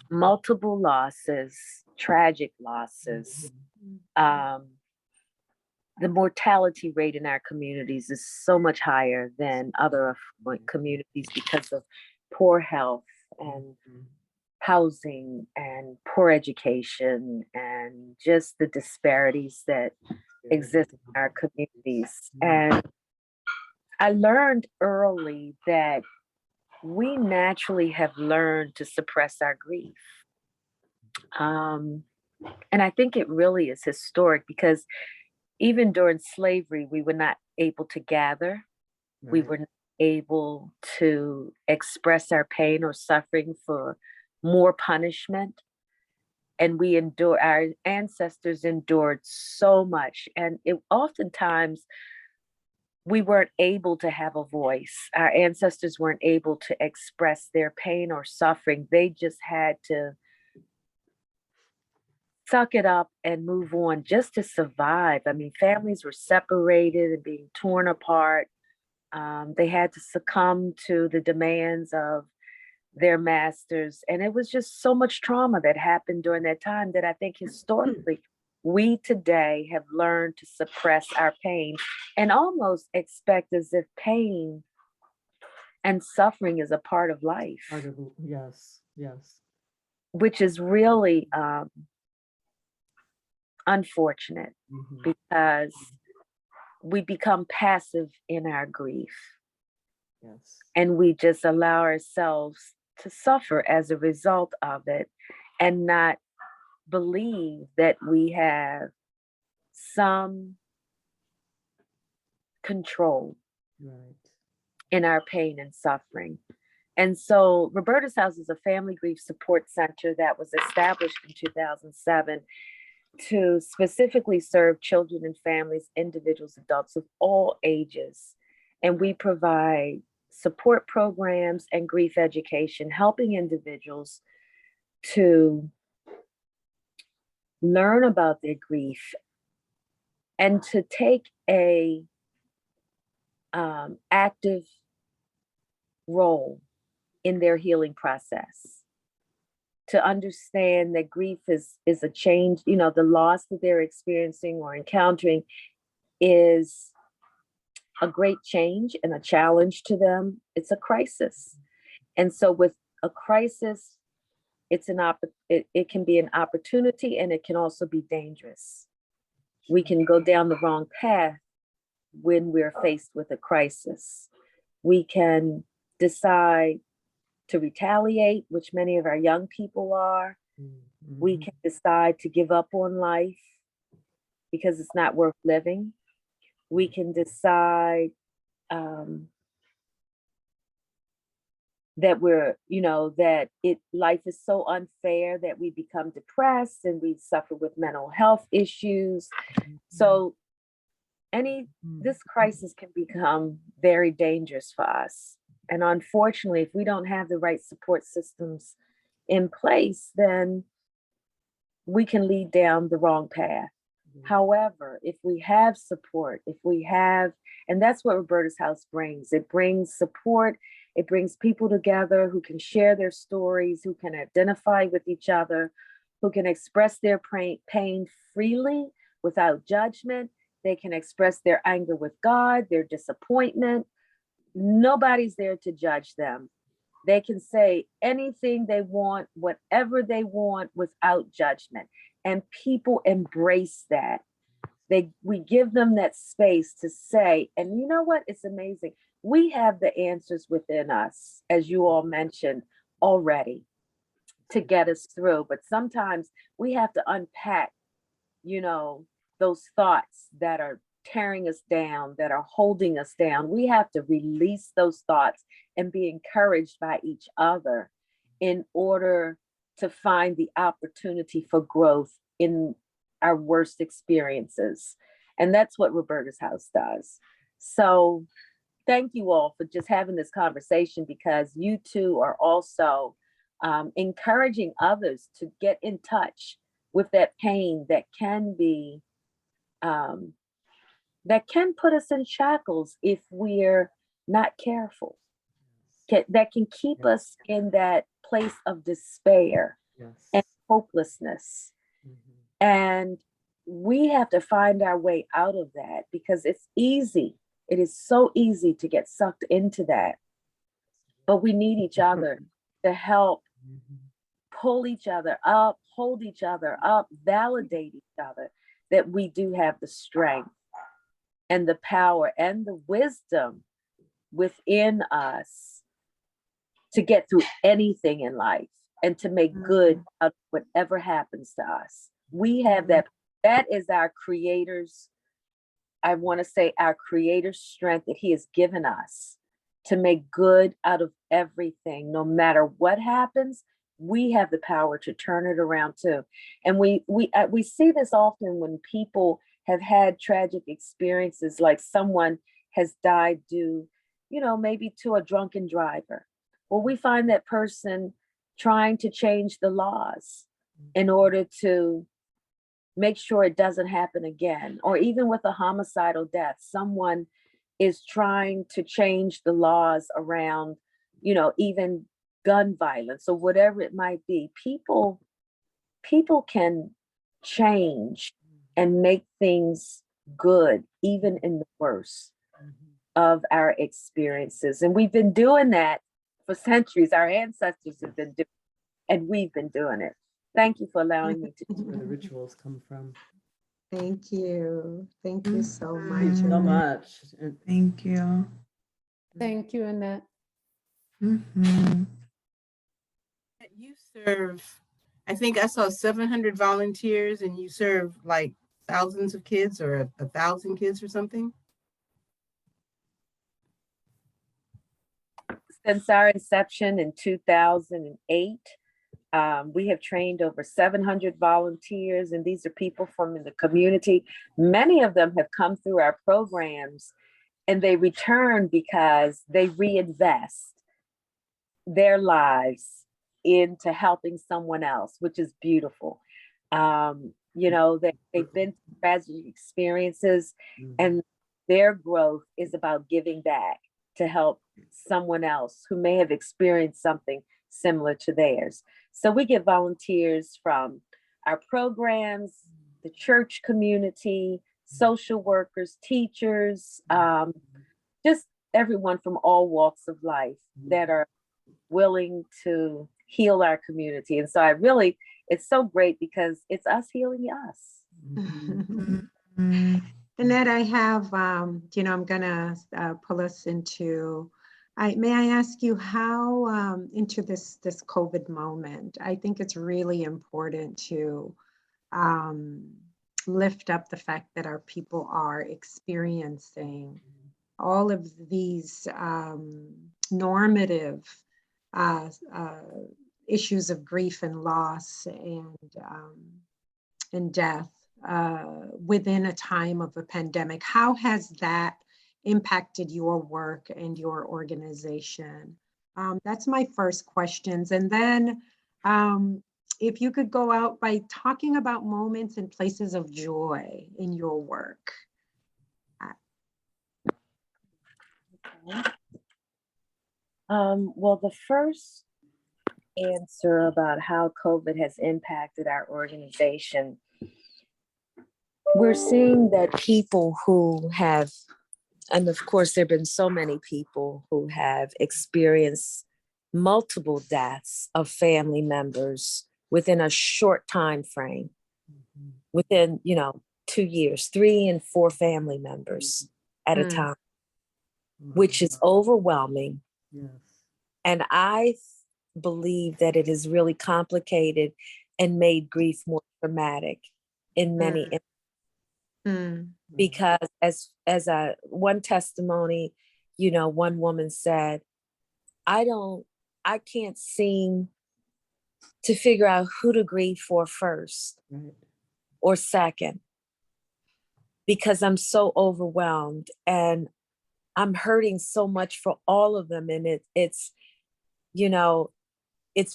Speaker 6: Multiple losses, tragic losses. The mortality rate in our communities is so much higher than other affluent communities because of poor health and housing and poor education and just the disparities that exist in our communities. And I learned early that we naturally have learned to suppress our grief. And I think it really is historic because even during slavery, we were not able to gather. We were not able to express our pain or suffering for more punishment. And our ancestors endured so much. And it oftentimes we weren't able to have a voice. Our ancestors weren't able to express their pain or suffering. They just had to suck it up and move on just to survive. I mean, families were separated and being torn apart. They had to succumb to the demands of their masters. And it was just so much trauma that happened during that time that I think historically we today have learned to suppress our pain and almost expect as if pain and suffering is a part of life,
Speaker 4: Yes, yes.
Speaker 6: which is really unfortunate because we become passive in our grief
Speaker 4: Yes.
Speaker 6: and we just allow ourselves to suffer as a result of it and not believe that we have some control
Speaker 4: Right.
Speaker 6: in our pain and suffering. And so Roberta's House is a family grief support center that was established in 2007 to specifically serve children and families, individuals, adults of all ages. And we provide support programs and grief education, helping individuals to learn about their grief and to take a active role in their healing process, to understand that grief is a change, the loss that they're experiencing or encountering is a great change and a challenge to them. It's a crisis. And so with a crisis it can be an opportunity, and it can also be dangerous. We can go down the wrong path when we're faced with a crisis. We can decide to retaliate, which many of our young people are. We can decide to give up on life because it's not worth living. We can decide that life is so unfair that we become depressed and we suffer with mental health issues. So this crisis can become very dangerous for us. And unfortunately, if we don't have the right support systems in place, then we can lead down the wrong path. However, if we have support, and that's what Roberta's House brings. It brings support. It brings people together who can share their stories, who can identify with each other, who can express their pain freely without judgment. They can express their anger with God, their disappointment. Nobody's there to judge them. They can say anything they want, whatever they want, without judgment. And people embrace that. We give them that space to say, and you know what? It's amazing. We have the answers within us, as you all mentioned already, to get us through. But sometimes we have to unpack, those thoughts that are tearing us down, that are holding us down. We have to release those thoughts and be encouraged by each other in order to find the opportunity for growth in our worst experiences. And that's what Roberta's House does. So thank you all for just having this conversation, because you two are also encouraging others to get in touch with that pain that can be that can put us in shackles if we're not careful, that can keep us in that place of despair and hopelessness. And we have to find our way out of that, because it's easy. It is so easy to get sucked into that. But we need each other to help pull each other up, hold each other up, validate each other that we do have the strength and the power and the wisdom within us to get through anything in life and to make good out of whatever happens to us. We have that. That is our Creator's, I want to say, our Creator's strength that He has given us to make good out of everything. No matter what happens, we have the power to turn it around too. And we see this often when people have had tragic experiences, like someone has died due, maybe to a drunken driver. Well, we find that person trying to change the laws in order to make sure it doesn't happen again. Or even with a homicidal death, someone is trying to change the laws around, even gun violence or whatever it might be. People can change and make things good, even in the worst of our experiences. And we've been doing that for centuries. Our ancestors have been doing it, and we've been doing it. Thank you for allowing me to.
Speaker 4: That's where the rituals come from.
Speaker 2: Thank you. Thank you so
Speaker 4: Thank you
Speaker 2: much.
Speaker 4: so much.
Speaker 5: Thank you.
Speaker 3: Thank you, Annette.
Speaker 5: Mhm.
Speaker 1: You serve, I think I saw 700 volunteers, and you serve like thousands of kids, or 1,000 kids or something.
Speaker 6: Since our inception in 2008, we have trained over 700 volunteers, and these are people from the community. Many of them have come through our programs, and they return because they reinvest their lives into helping someone else, which is beautiful. They've been through tragic experiences, and their growth is about giving back to help someone else who may have experienced something similar to theirs. So we get volunteers from our programs, the church community, social workers, teachers, just everyone from all walks of life that are willing to heal our community. And so it's so great because it's us healing us.
Speaker 5: Mm,
Speaker 2: Annette, I have, I'm gonna pull us into, may I ask you how, into this COVID moment? I think it's really important to lift up the fact that our people are experiencing all of these normative issues of grief and loss and death within a time of a pandemic. How has that impacted your work and your organization? That's my first questions. And then if you could go out by talking about moments and places of joy in your work.
Speaker 6: Well, the first answer about how COVID has impacted our organization, we're seeing that people who have, and of course, there have been so many people who have experienced multiple deaths of family members within a short time frame, within 2 years, 3 and 4 family members at a time, which is overwhelming.
Speaker 4: Yes.
Speaker 6: And I believe that it has really complicated and made grief more traumatic in many because as a one testimony, one woman said, I can't seem to figure out who to grieve for first or second, because I'm so overwhelmed and I'm hurting so much for all of them. And it's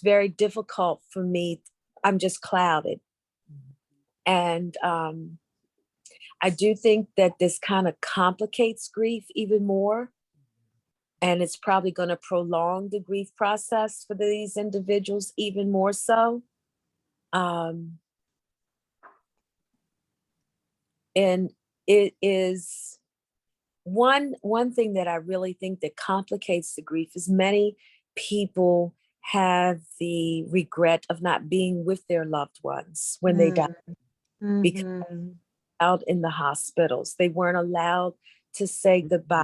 Speaker 6: very difficult for me. I'm just clouded. And I do think that this kind of complicates grief even more. And it's probably going to prolong the grief process for these individuals even more so. And it is one thing that I really think that complicates the grief is many people have the regret of not being with their loved ones when they die, because out in the hospitals, they weren't allowed to say goodbye,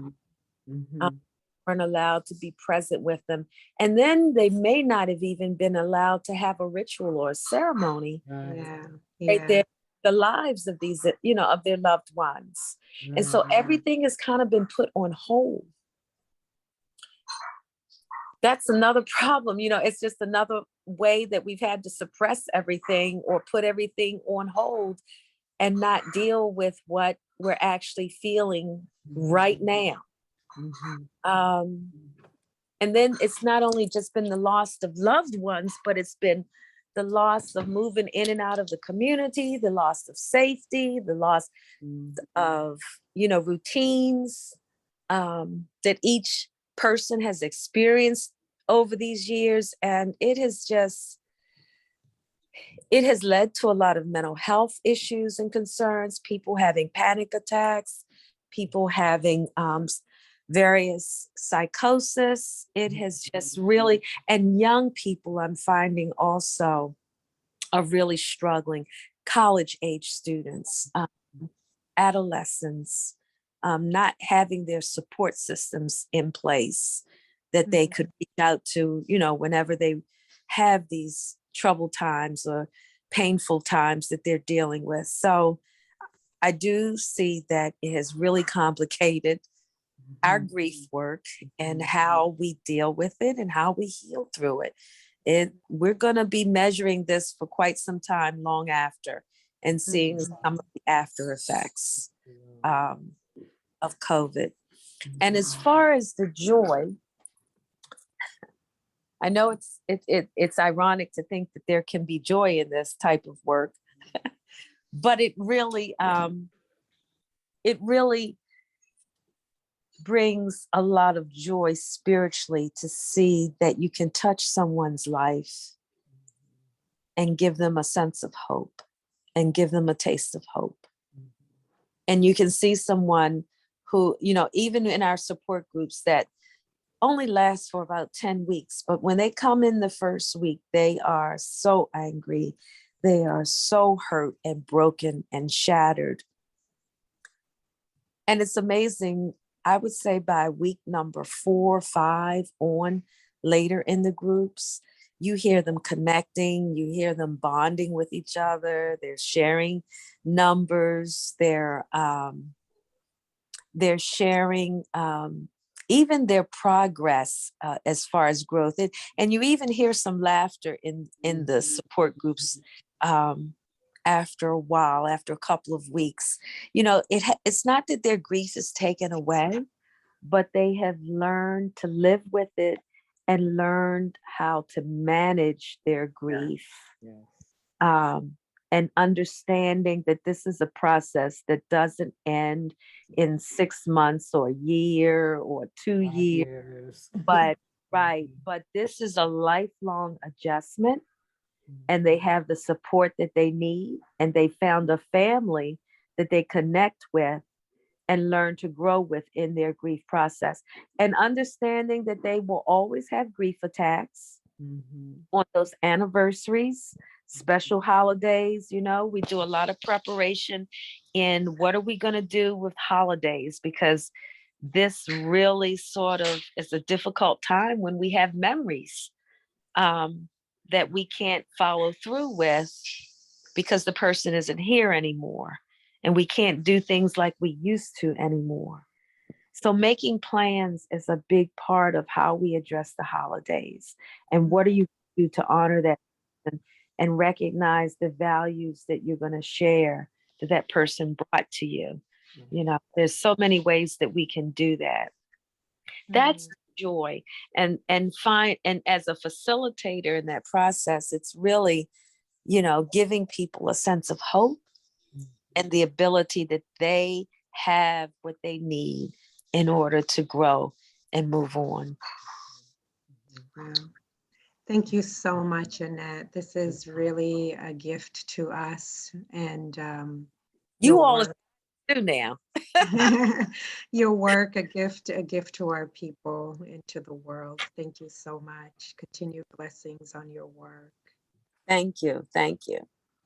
Speaker 6: weren't allowed to be present with them, and then they may not have even been allowed to have a ritual or a ceremony right there, the lives of these, of their loved ones. And so everything has kind of been put on hold. That's another problem. It's just another way that we've had to suppress everything or put everything on hold and not deal with what we're actually feeling right now. And then it's not only just been the loss of loved ones, but it's been the loss of moving in and out of the community, the loss of safety, the loss of, routines that each person has experienced over these years. And it has led to a lot of mental health issues and concerns, people having panic attacks, people having various psychosis. It has just really, and young people I'm finding also are really struggling, college age students, adolescents, not having their support systems in place that they could reach out to, whenever they have these troubled times or painful times that they're dealing with. So I do see that it has really complicated our grief work and how we deal with it and how we heal through it. We're going to be measuring this for quite some time long after and seeing some of the after effects of COVID. And as far as the joy, I know it's ironic to think that there can be joy in this type of work, but it really brings a lot of joy spiritually to see that you can touch someone's life and give them a sense of hope and give them a taste of hope. And you can see someone who, even in our support groups, that only lasts for about 10 weeks. But when they come in the first week, they are so angry. They are so hurt and broken and shattered. And it's amazing. I would say by week number 4 or 5 on, later in the groups, you hear them connecting, you hear them bonding with each other. They're sharing numbers. They're sharing even their progress as far as growth. And you even hear some laughter in the support groups after a while, after a couple of weeks. You know, it's not that their grief is taken away, but they have learned to live with it and learned how to manage their grief.
Speaker 4: Yes.
Speaker 6: And understanding that this is a process that doesn't end in 6 months or a year or 2 years, but but this is a lifelong adjustment, and they have the support that they need, and they found a family that they connect with and learn to grow with in their grief process, and understanding that they will always have grief attacks on those anniversaries, special holidays. You know, we do a lot of preparation in what are we going to do with holidays, because this really sort of is a difficult time when we have memories that we can't follow through with because the person isn't here anymore, and we can't do things like we used to anymore. So making plans is a big part of how we address the holidays. And what do you do to honor that person and recognize the values that you're going to share that that person brought to you? You know, there's so many ways that we can do that. That's joy. And as a facilitator in that process, it's really, you know, giving people a sense of hope and the ability that they have what they need in order to grow and move on.
Speaker 2: Wow. Thank you so much, Annette. This is really a gift to us, and
Speaker 6: You
Speaker 2: your
Speaker 6: all
Speaker 2: work,
Speaker 6: do now.
Speaker 2: your work, a gift to our people and to the world. Thank you so much. Continued blessings on your work.
Speaker 6: Thank you. Thank you.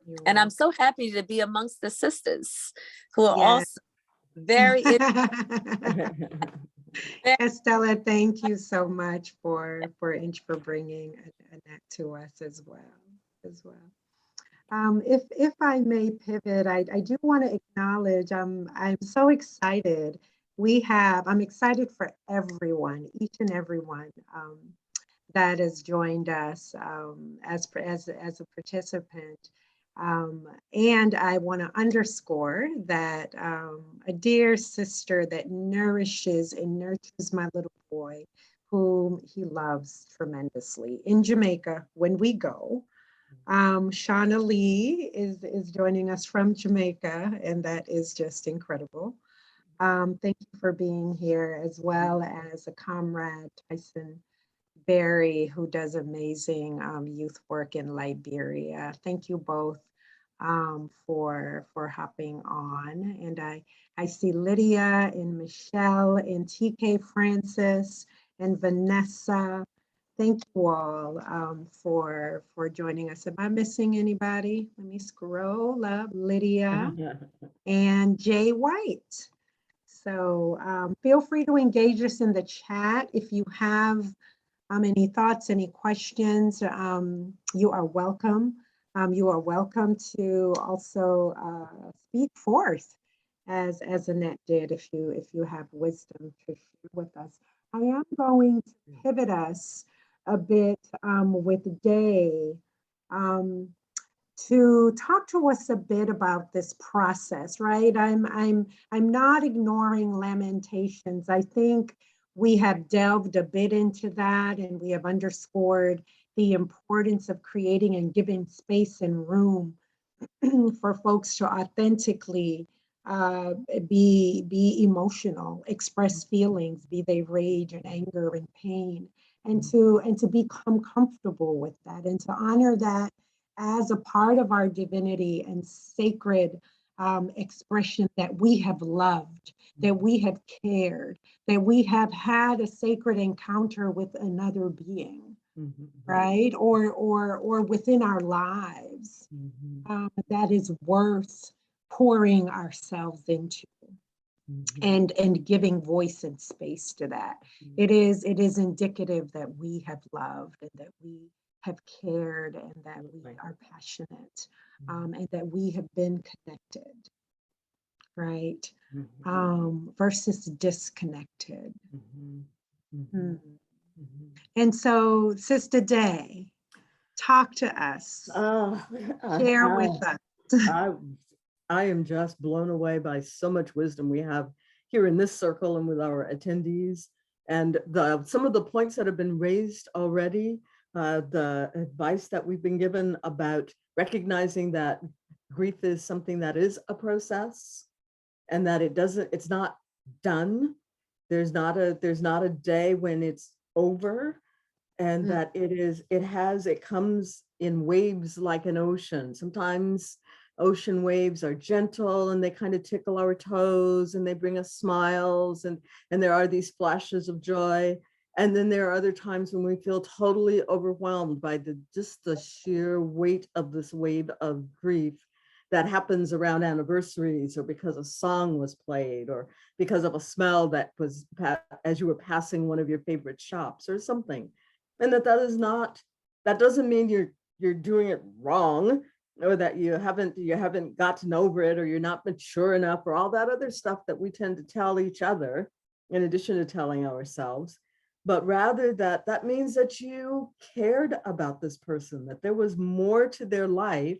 Speaker 2: You're
Speaker 6: And I'm
Speaker 2: welcome.
Speaker 6: so happy to be amongst the sisters who are
Speaker 2: Yes.
Speaker 6: also very
Speaker 2: Estella, thank you so much for bringing Annette to us as well. If I may pivot, I do want to acknowledge I'm so excited. I'm excited for everyone, each and everyone that has joined us as a participant. And I want to underscore that a dear sister that nourishes and nurtures my little boy, whom he loves tremendously, in Jamaica when we go. Shauna Lee is joining us from Jamaica, and that is just incredible. Thank you for being here, as well as a comrade, Tyson Berry, who does amazing youth work in Liberia. Thank you both for hopping on. And I see Lydia and Michelle and TK Francis and Vanessa. Thank you all for joining us. Am I missing anybody? Let me scroll up. Lydia and Jay White. So feel free to engage us in the chat if you have any thoughts, any questions. You are welcome. You are welcome to also speak forth, as Annette did, if you have wisdom to share with us. I am going to pivot us a bit with Day to talk to us a bit about this process, right? I'm not ignoring Lamentations. I think we have delved a bit into that, and we have underscored the importance of creating and giving space and room for folks to authentically be emotional, express feelings, be they rage and anger and pain, and to become comfortable with that, and to honor that as a part of our divinity and sacred expression that we have loved, that we have cared, that we have had a sacred encounter with another being,
Speaker 4: Mhm.
Speaker 2: right? Or within our lives,
Speaker 4: Mhm.
Speaker 2: that is worth pouring ourselves into
Speaker 4: Mhm.
Speaker 2: and giving voice and space to that. It is indicative that we have loved and that we have cared and that we
Speaker 4: Right.
Speaker 2: are passionate, and that we have been connected, right?
Speaker 4: Mhm.
Speaker 2: Versus disconnected.
Speaker 4: Mhm. Mhm.
Speaker 2: Mm.
Speaker 4: Mhm.
Speaker 2: And so, Sister Day, talk to us,
Speaker 4: Ah,
Speaker 2: share with us.
Speaker 4: I, I am just blown away by so much wisdom we have here in this circle and with our attendees. And some of the points that have been raised already, the advice that we've been given about recognizing that grief is something that is a process and that it's not done. There's not a day when it's over, and that it comes in waves like an ocean. Sometimes ocean waves are gentle and they kind of tickle our toes and they bring us smiles, and there are these flashes of joy. And then there are other times when we feel totally overwhelmed by just the sheer weight of this wave of grief that happens around anniversaries, or because a song was played, or because of a smell that was as you were passing one of your favorite shops or something. And that doesn't mean you're doing it wrong, or that you haven't gotten over it, or you're not mature enough, or all that other stuff that we tend to tell each other in addition to telling ourselves. But rather that means that you cared about this person, that there was more to their life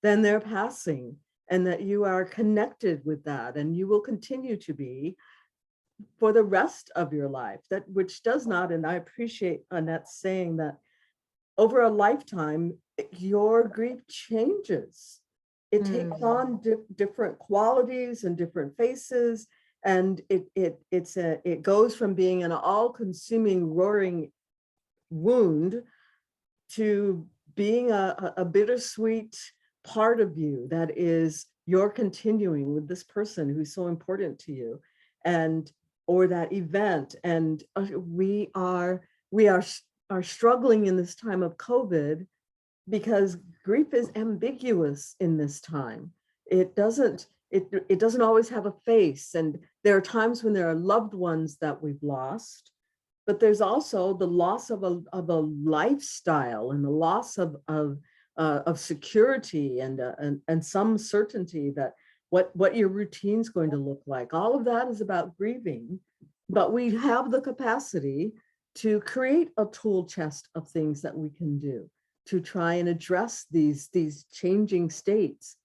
Speaker 4: than their passing, and that you are connected with that, and you will continue to be for the rest of your life. That which does not, and I appreciate Annette saying that over a lifetime, your grief changes. It takes on different qualities and different faces, and it goes from being an all-consuming, roaring wound to being a bittersweet part of you that is you're continuing with this person who's so important to you, and or that event. And we are struggling in this time of COVID because grief is ambiguous in this time. It doesn't always have a face, and there are times when there are loved ones that we've lost, but there's also the loss of a lifestyle, and the loss of security, and some certainty that what your routine's going to look like. All of that is about grieving, but we have the capacity to create a tool chest of things that we can do to try and address these changing states,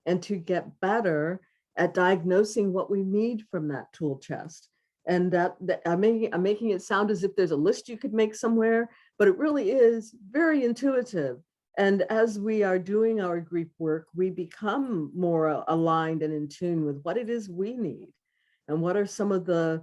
Speaker 4: and to get better at diagnosing what we need from that tool chest. And that I'm making it sound as if there's a list you could make somewhere, but it really is very intuitive. And as we are doing our grief work, we become more aligned and in tune with what it is we need, and what are some of the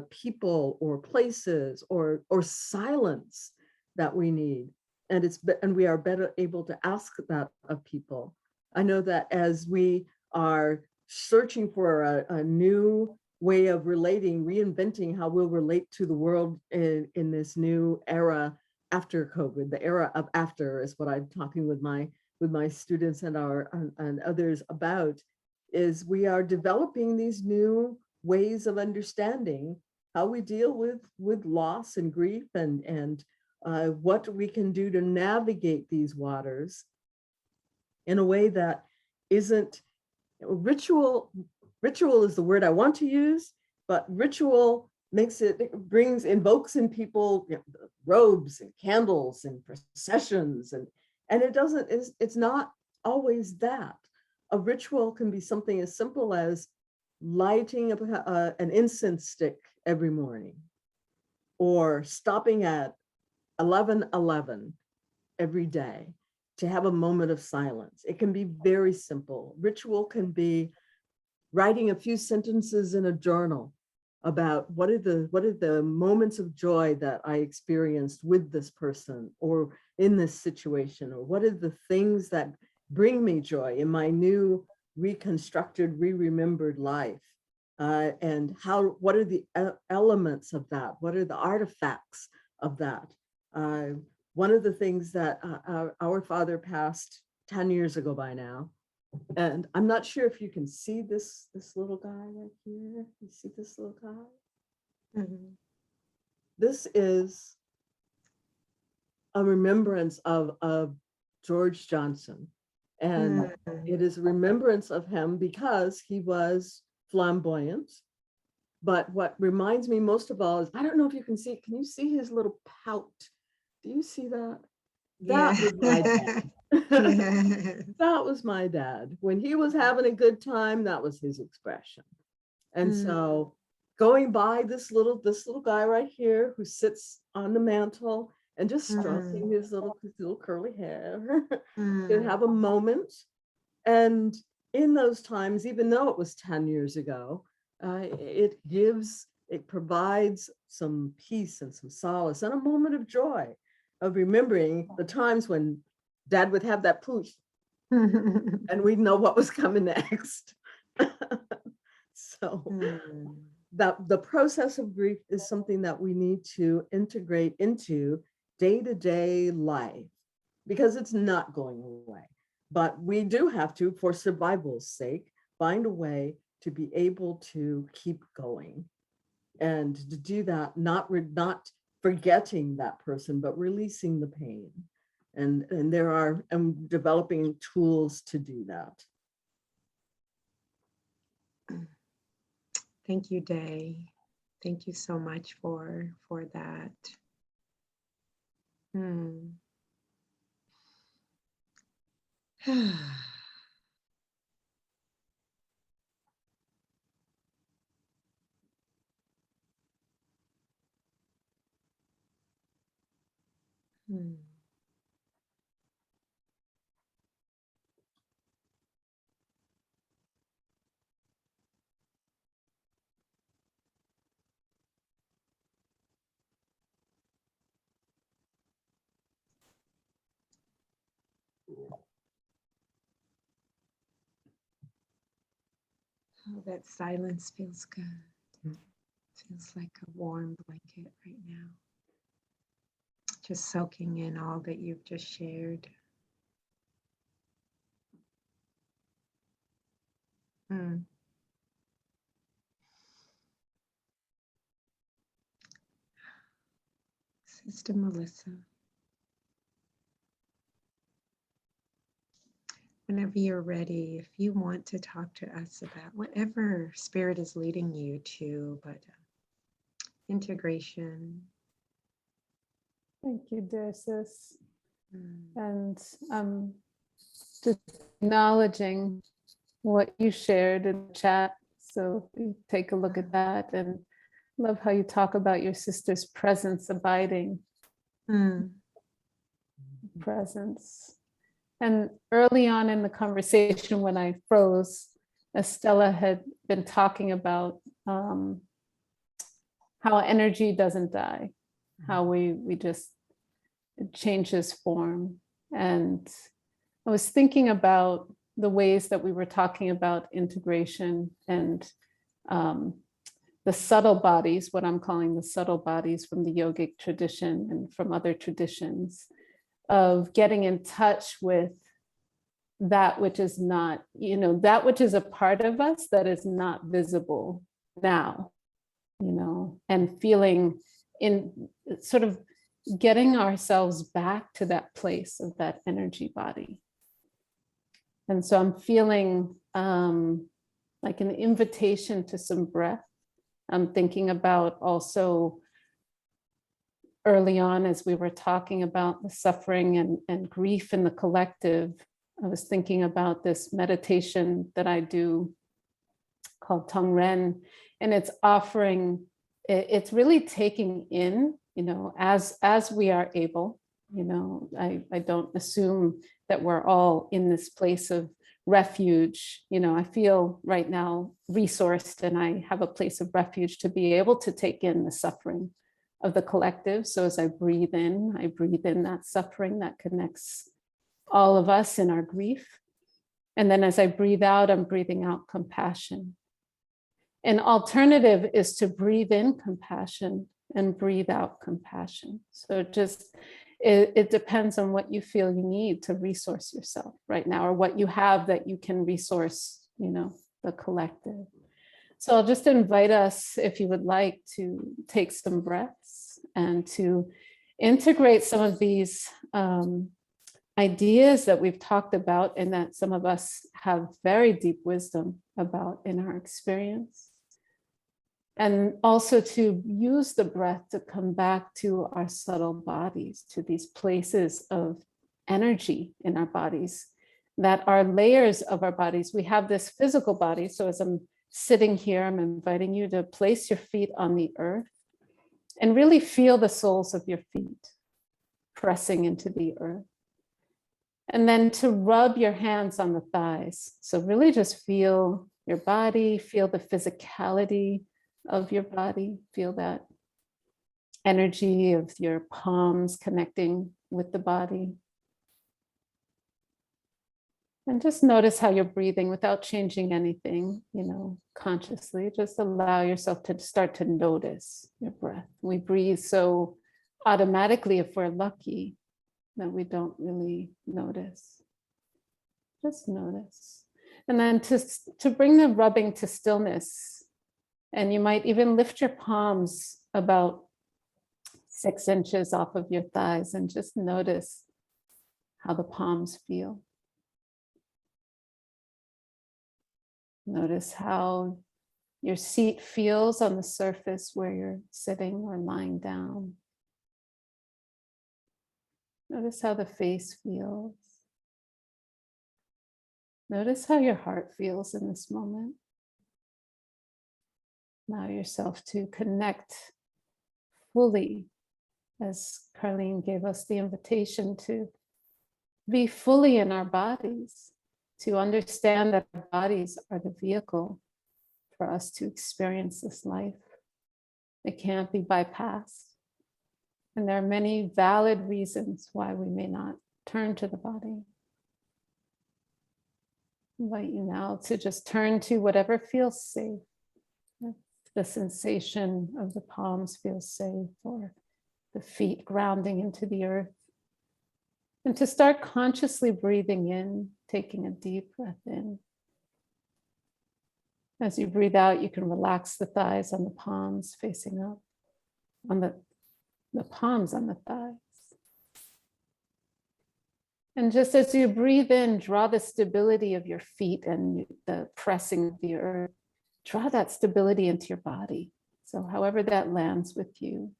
Speaker 4: people or places or silence that we need. And we are better able to ask that of people. I know that as we are searching for a new way of relating, reinventing how we'll relate to the world in this new era after COVID. The era of after is what I'm talking with my students and others about, is we are developing these new ways of understanding how we deal with loss and grief, and what we can do to navigate these waters in a way that isn't ritual. Ritual is the word I want to use, but ritual invokes in people, robes and candles and processions, and it's not always that. A ritual can be something as simple as lighting an incense stick every morning, or stopping at 11:11 every day to have a moment of silence. It can be very simple. Ritual can be writing a few sentences in a journal about what are the moments of joy that I experienced with this person or in this situation, or what are the things that bring me joy in my new reconstructed, re-remembered life. And what are the elements of that? What are the artifacts of that? One of the things that our father passed 10 years ago by now, and I'm not sure if you can see this little guy right here. You see this little guy? This is a remembrance of George Johnson. And it is a remembrance of him because he was flamboyant. But what reminds me most of all is, I don't know if you can see, can you see his little pout? Do you see that? That was my dad. That was my dad. When he was having a good time, that was his expression. And so going by this little guy right here who sits on the mantle and just stroking his little curly hair, to have a moment. And in those times, even though it was 10 years ago, it provides some peace and some solace and a moment of joy of remembering the times when Dad would have that pooch and we'd know what was coming next. So the process of grief is something that we need to integrate into day-to-day life, because it's not going away. But we do have to, for survival's sake, find a way to be able to keep going. And to do that, not forgetting that person, but releasing the pain. And I'm developing tools to do that.
Speaker 2: Thank you, Day. Thank you so much for that. Oh, that silence feels good. Feels like a warm blanket right now. Just soaking in all that you've just shared. Sister Melissa. Whenever you're ready, if you want to talk to us about whatever Spirit is leading you to, but integration.
Speaker 3: Thank you, dear sis. And just acknowledging what you shared in the chat. So you take a look at that, and love how you talk about your sister's presence abiding. Presence. And early on in the conversation, when I froze, Estella had been talking about how energy doesn't die, how we just, it changes form. And I was thinking about the ways that we were talking about integration and the subtle bodies, what I'm calling the subtle bodies from the yogic tradition and from other traditions, of getting in touch with that which is not, that which is a part of us that is not visible now, and feeling in sort of getting ourselves back to that place of that energy body. And so I'm feeling like an invitation to some breath. I'm thinking about also early on, as we were talking about the suffering and grief in the collective, I was thinking about this meditation that I do called Tongren, and it's offering, it's really taking in, as we are able, I don't assume that we're all in this place of refuge. I feel right now resourced, and I have a place of refuge to be able to take in the suffering of the collective. So as I breathe in that suffering that connects all of us in our grief. And then as I breathe out, I'm breathing out compassion. An alternative is to breathe in compassion and breathe out compassion. So it depends on what you feel you need to resource yourself right now, or what you have that you can resource, the collective. So I'll just invite us, if you would like, to take some breaths and to integrate some of these ideas that we've talked about and that some of us have very deep wisdom about in our experience. And also to use the breath to come back to our subtle bodies, to these places of energy in our bodies that are layers of our bodies. We have this physical body. So as I'm sitting here, I'm inviting you to place your feet on the earth and really feel the soles of your feet pressing into the earth. And then to rub your hands on the thighs. So really just feel your body, feel the physicality of your body, feel that energy of your palms connecting with the body. And just notice how you're breathing without changing anything, consciously. Just allow yourself to start to notice your breath. We breathe so automatically, if we're lucky, that we don't really notice. Just notice. And then to bring the rubbing to stillness, and you might even lift your palms about 6 inches off of your thighs and just notice how the palms feel. Notice how your seat feels on the surface where you're sitting or lying down. Notice how the face feels. Notice how your heart feels in this moment. Allow yourself to connect fully, as Carlene gave us the invitation to be fully in our bodies, to understand that our bodies are the vehicle for us to experience this life. It can't be bypassed. And there are many valid reasons why we may not turn to the body. I invite you now to just turn to whatever feels safe. The sensation of the palms feels safe, or the feet grounding into the earth. And to start consciously breathing in, taking a deep breath in. As you breathe out, you can relax the thighs on the palms facing up, on the palms on the thighs. And just as you breathe in, draw the stability of your feet and the pressing of the earth. Draw that stability into your body. So however that lands with you,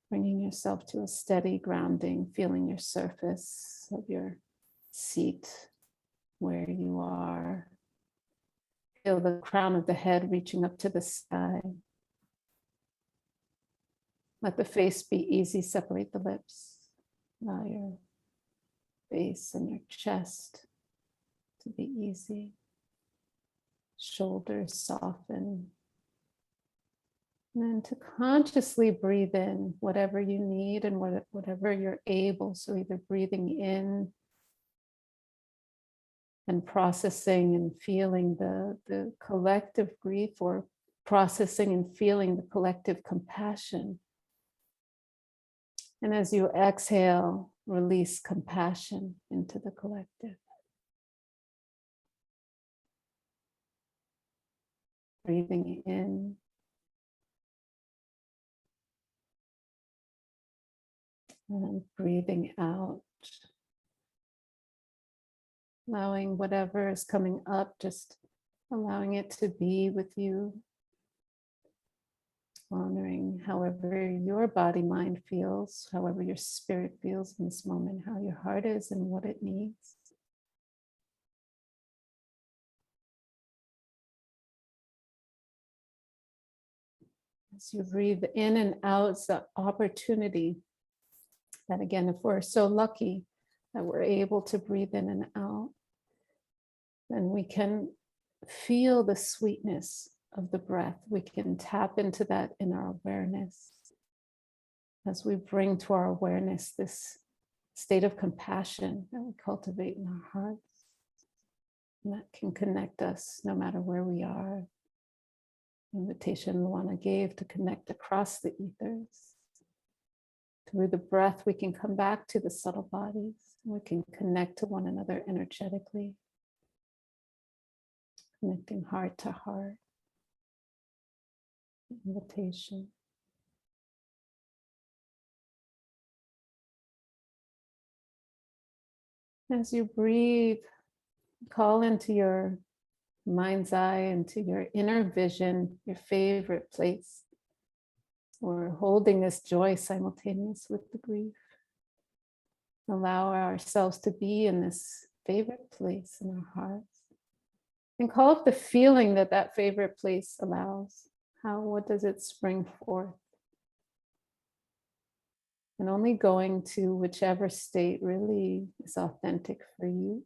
Speaker 3: bringing yourself to a steady grounding, feeling your surface of your seat where you are. Feel the crown of the head reaching up to the sky. Let the face be easy, separate the lips. Allow your face and your chest to be easy. Shoulders soften. And then to consciously breathe in whatever you need and whatever you're able. So either breathing in and processing and feeling the collective grief, or processing and feeling the collective compassion. And as you exhale, release compassion into the collective. Breathing in. And breathing out. Allowing whatever is coming up, just allowing it to be with you. Honoring however your body, mind feels, however your spirit feels in this moment, how your heart is and what it needs. As you breathe in and out, it's the opportunity that, again, if we're so lucky that we're able to breathe in and out, then we can feel the sweetness of the breath. We can tap into that in our awareness as we bring to our awareness this state of compassion that we cultivate in our hearts. And that can connect us no matter where we are. Invitation Luana gave to connect across the ethers. Through the breath, we can come back to the subtle bodies. We can connect to one another energetically, connecting heart to heart. Invitation. As you breathe, call into your mind's eye, into your inner vision, your favorite place. We're holding this joy simultaneous with the grief. Allow ourselves to be in this favorite place in our hearts. And call up the feeling that that favorite place allows. What does it spring forth? And only going to whichever state really is authentic for you.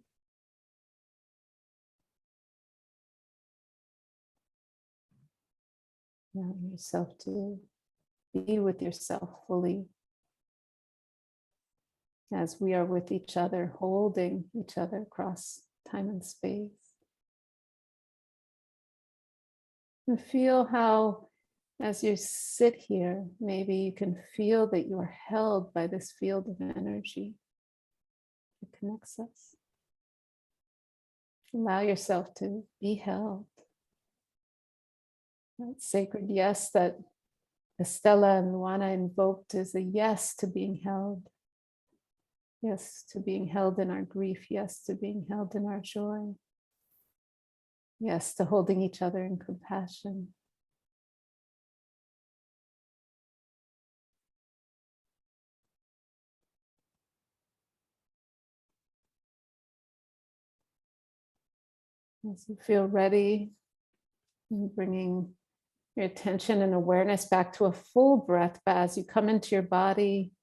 Speaker 3: Allow yourself to be with yourself fully as we are with each other, holding each other across time and space. And feel how, as you sit here, maybe you can feel that you are held by this field of energy that connects us. Allow yourself to be held. That sacred yes that Estella and Luana invoked is a yes to being held. Yes to being held in our grief. Yes to being held in our joy. Yes to holding each other in compassion. As you feel ready, bringing your attention and awareness back to a full breath, but as you come into your body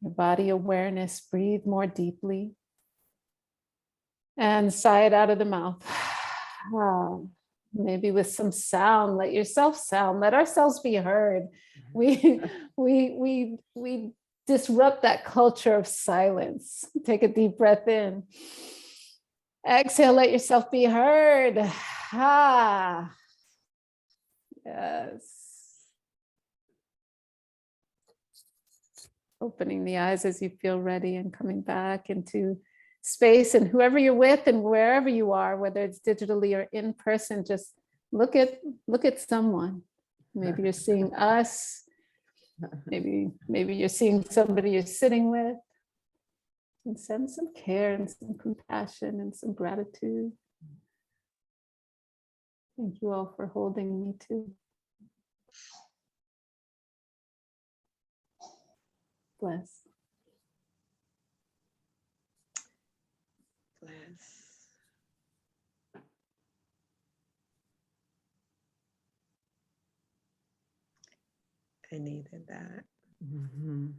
Speaker 3: awareness, breathe more deeply and sigh it out of the mouth. Maybe with some sound, let yourself sound, let ourselves be heard. We disrupt that culture of silence. Take a deep breath in. Exhale, let yourself be heard. Yes. Opening the eyes as you feel ready and coming back into space, and whoever you're with and wherever you are, whether it's digitally or in person, just look at someone. Maybe you're seeing us. Maybe you're seeing somebody you're sitting with. And send some care and some compassion and some gratitude. Thank you all for holding me too. Bless.
Speaker 2: Bless. I needed that.
Speaker 4: Mhm.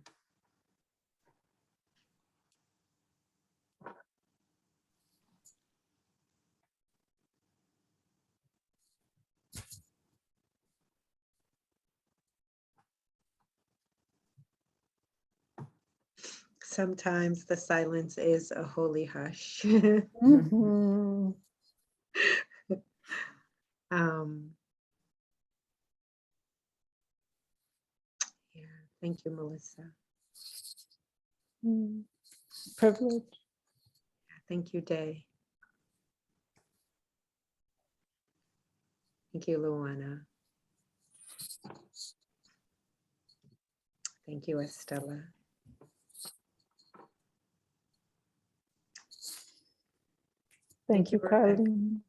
Speaker 2: Sometimes the silence is a holy hush.
Speaker 3: Mhm.
Speaker 2: Yeah, thank you, Melissa.
Speaker 3: Privilege.
Speaker 2: Thank you, Day. Thank you, Luana. Thank you, Estella.
Speaker 3: Thank you,
Speaker 2: Rebecca.
Speaker 3: Carlene.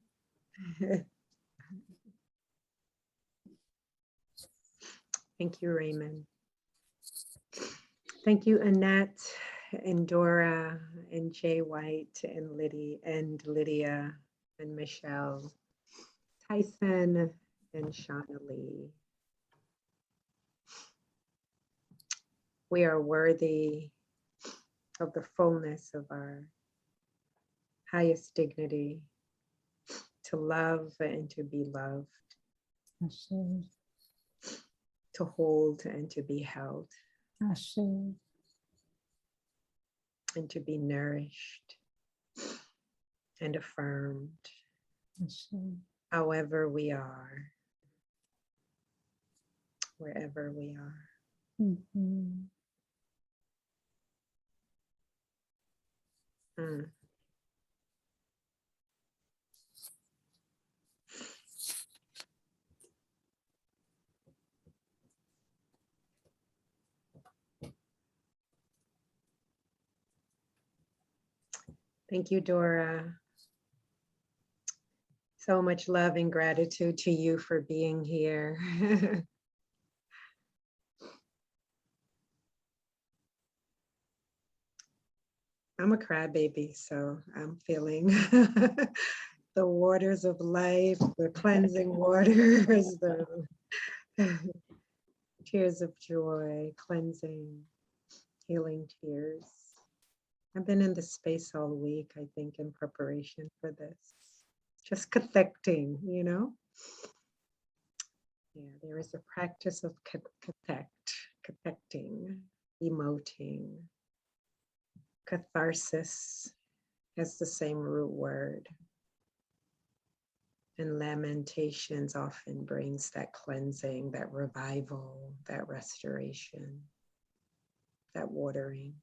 Speaker 2: Thank you, Raymond. Thank you, Annette and Dora and Jay White and Lydia and Michelle, Tyson and Shauna Lee. We are worthy of the fullness of our highest dignity, to love and to be loved,
Speaker 3: Ashe.
Speaker 2: to hold and to be held.
Speaker 3: Ashe.
Speaker 2: and to be nourished and affirmed however we are, wherever we are.
Speaker 3: Mhm.
Speaker 2: Mm. Thank you, Dora. So much love and gratitude to you for being here. I'm a crybaby, so I'm feeling the waters of life, the cleansing waters, the tears of joy, cleansing, healing tears. I've been in this space all week, I think, in preparation for this. Just cathecting, you know? Yeah, there is a practice of cathecting, emoting. Catharsis has the same root word. And lamentations often brings that cleansing, that revival, that restoration, that watering.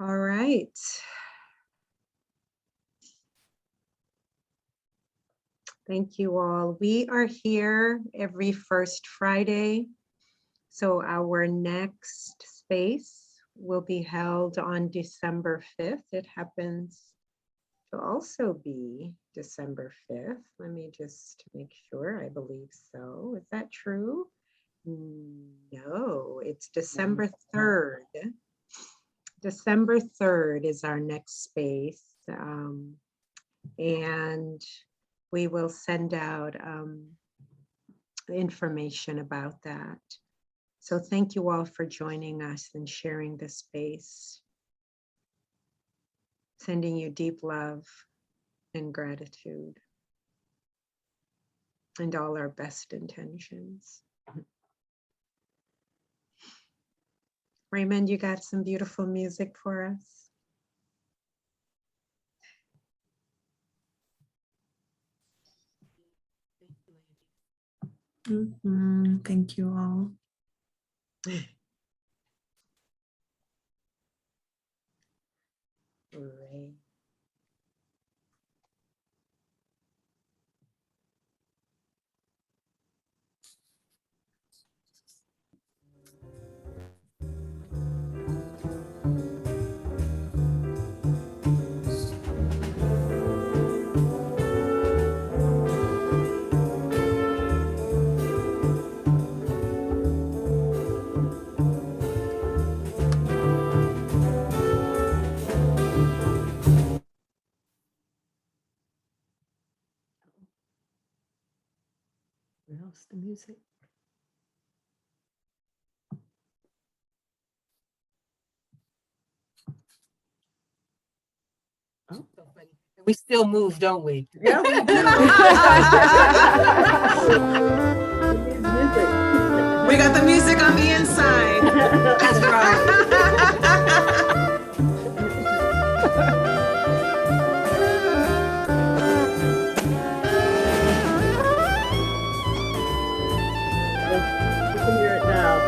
Speaker 2: All right. Thank you all. We are here every first Friday. So our next space will be held on December 5th. It happens to also be December 5th. Let me just make sure. I believe so. Is that true? No, it's December 3rd. December 3rd is our next space. And we will send out information about that. So thank you all for joining us and sharing this space. Sending you deep love and gratitude and all our best intentions. Raymond, you got some beautiful music for us?
Speaker 5: Thank you all.
Speaker 2: Ray.
Speaker 4: We lost the music. Oh,
Speaker 1: So funny. We still move, don't we?
Speaker 4: yeah, we do. We need music.
Speaker 5: We got the music on the inside.
Speaker 1: That's right.
Speaker 4: You can hear it now.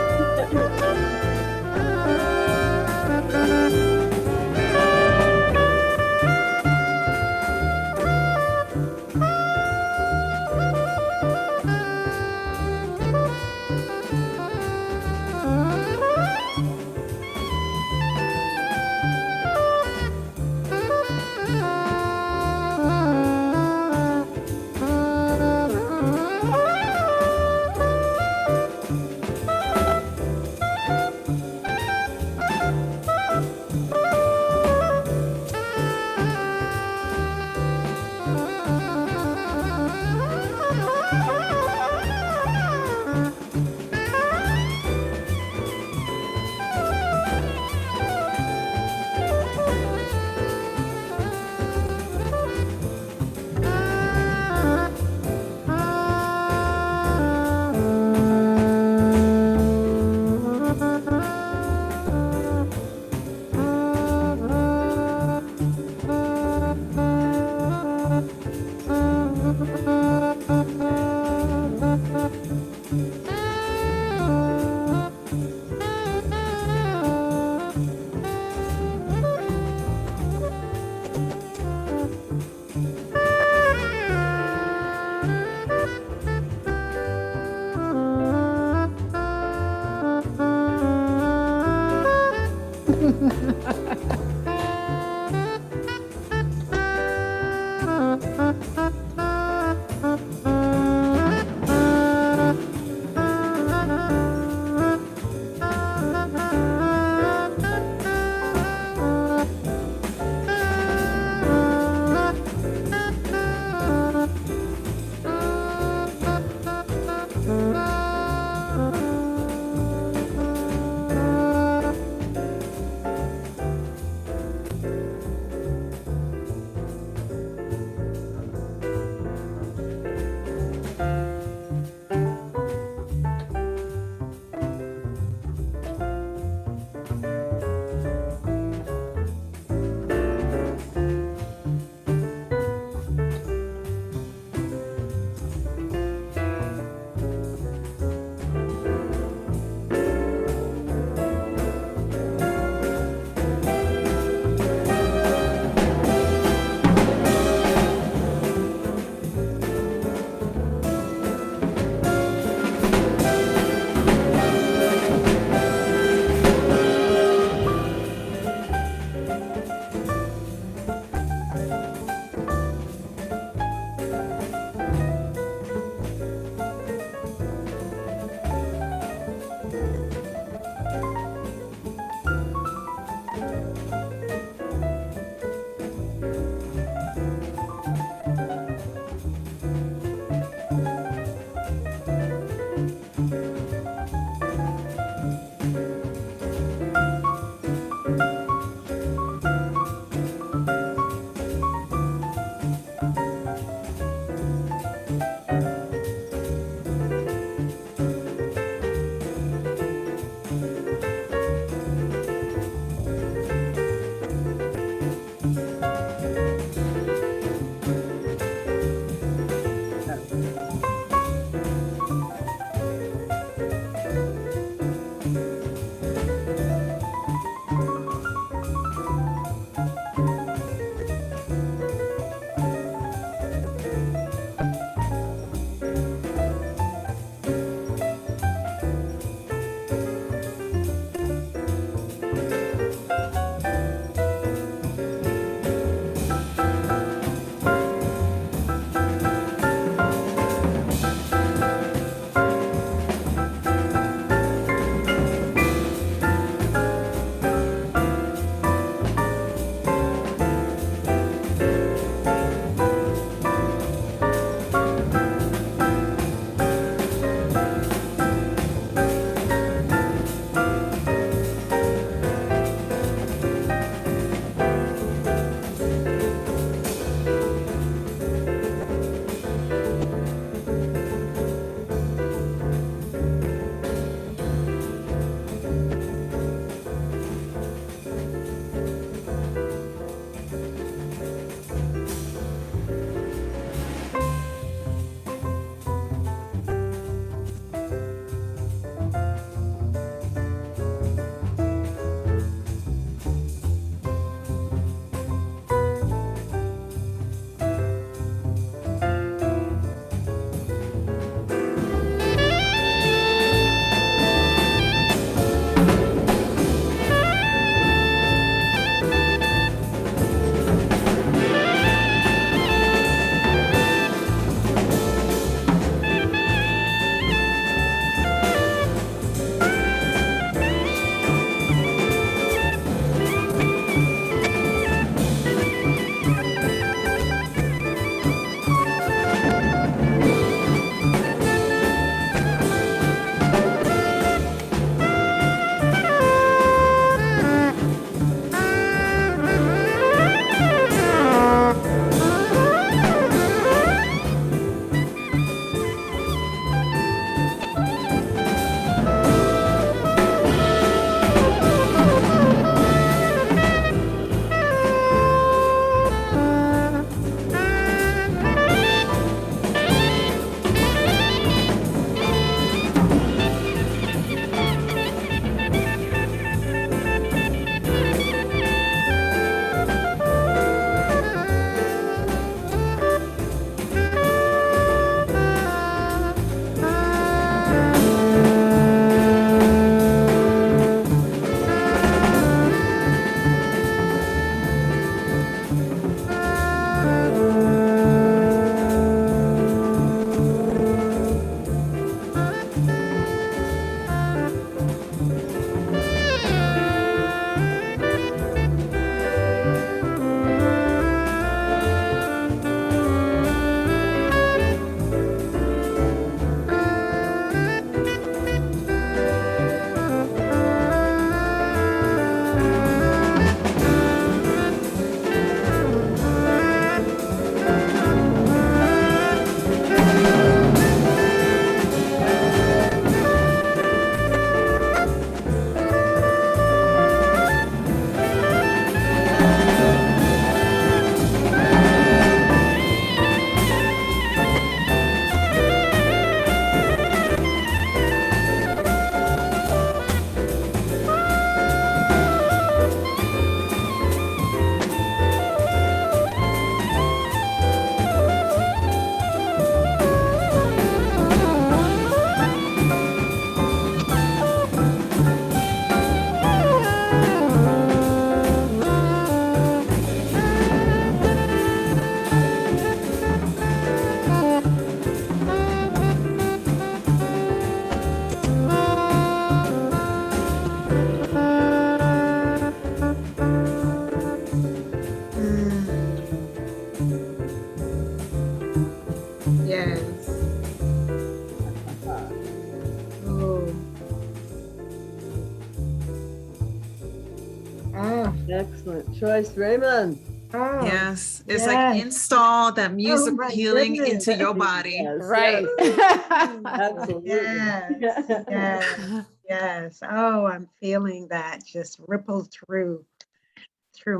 Speaker 4: Excellent choice, Raymond.
Speaker 2: Oh,
Speaker 5: Yes, it's
Speaker 2: yes.
Speaker 5: like install that music
Speaker 2: my
Speaker 5: healing
Speaker 2: goodness.
Speaker 5: into your body.
Speaker 4: Yes,
Speaker 3: Right.
Speaker 4: yes, absolutely.
Speaker 2: Yes, yes, yes. Oh, I'm feeling that just ripple through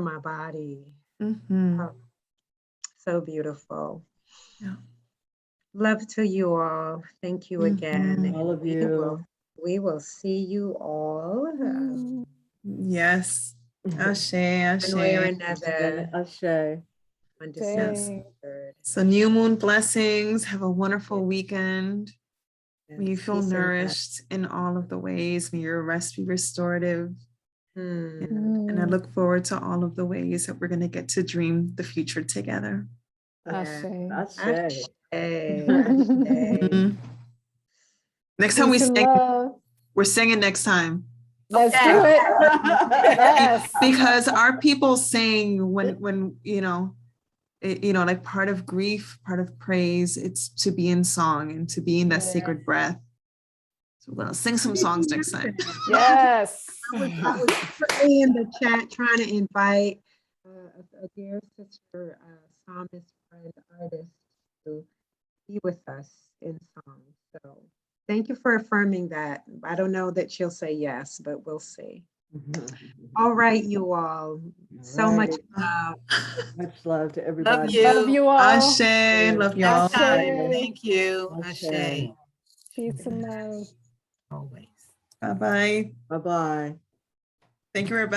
Speaker 2: my body.
Speaker 5: Mhm.
Speaker 2: Oh, so beautiful.
Speaker 5: Yeah.
Speaker 2: Love to you all. Thank you again.
Speaker 5: Mhm.
Speaker 2: and
Speaker 4: All of
Speaker 2: we
Speaker 4: you.
Speaker 2: will- We will see you all
Speaker 5: Yes. Ashe, ashe.
Speaker 2: one way or
Speaker 4: And
Speaker 2: another
Speaker 4: Ashe.
Speaker 2: on December
Speaker 3: Yes.
Speaker 2: 3rd.
Speaker 5: So new moon blessings. Have a wonderful weekend. May you
Speaker 2: Yes,
Speaker 5: feel
Speaker 2: peace and
Speaker 5: nourished in all of the ways. May your rest be restorative.
Speaker 2: blessings.
Speaker 5: And I look forward to all of the ways that we're going to get to dream the future together.
Speaker 3: Ashe.
Speaker 4: Ashe.
Speaker 2: Ashe.
Speaker 5: Mhm. Next time we
Speaker 3: Peace and
Speaker 5: sing,
Speaker 3: love.
Speaker 5: we're singing next time.
Speaker 3: Let's
Speaker 2: Okay.
Speaker 3: do it. Yes.
Speaker 5: Because our people sing when like part of grief, part of praise, it's to be in song and to be in that sacred breath. So we're gonna sing some songs next time.
Speaker 3: Yes.
Speaker 2: I was currently in the chat trying to invite a dear sister, psalmist friend, artist to be with us in song. So thank you for affirming that. I don't know that she'll say yes, but we'll see. All right, you all. So much love.
Speaker 4: Much love to everybody.
Speaker 1: you.
Speaker 3: Love you all.
Speaker 5: Ashe, love y'all.
Speaker 3: Ashe.
Speaker 1: Thank you.
Speaker 4: Ashe.
Speaker 1: Ashe.
Speaker 3: Peace and love.
Speaker 1: Always.
Speaker 5: Bye bye.
Speaker 4: Bye-bye.
Speaker 5: Thank you, Rebecca.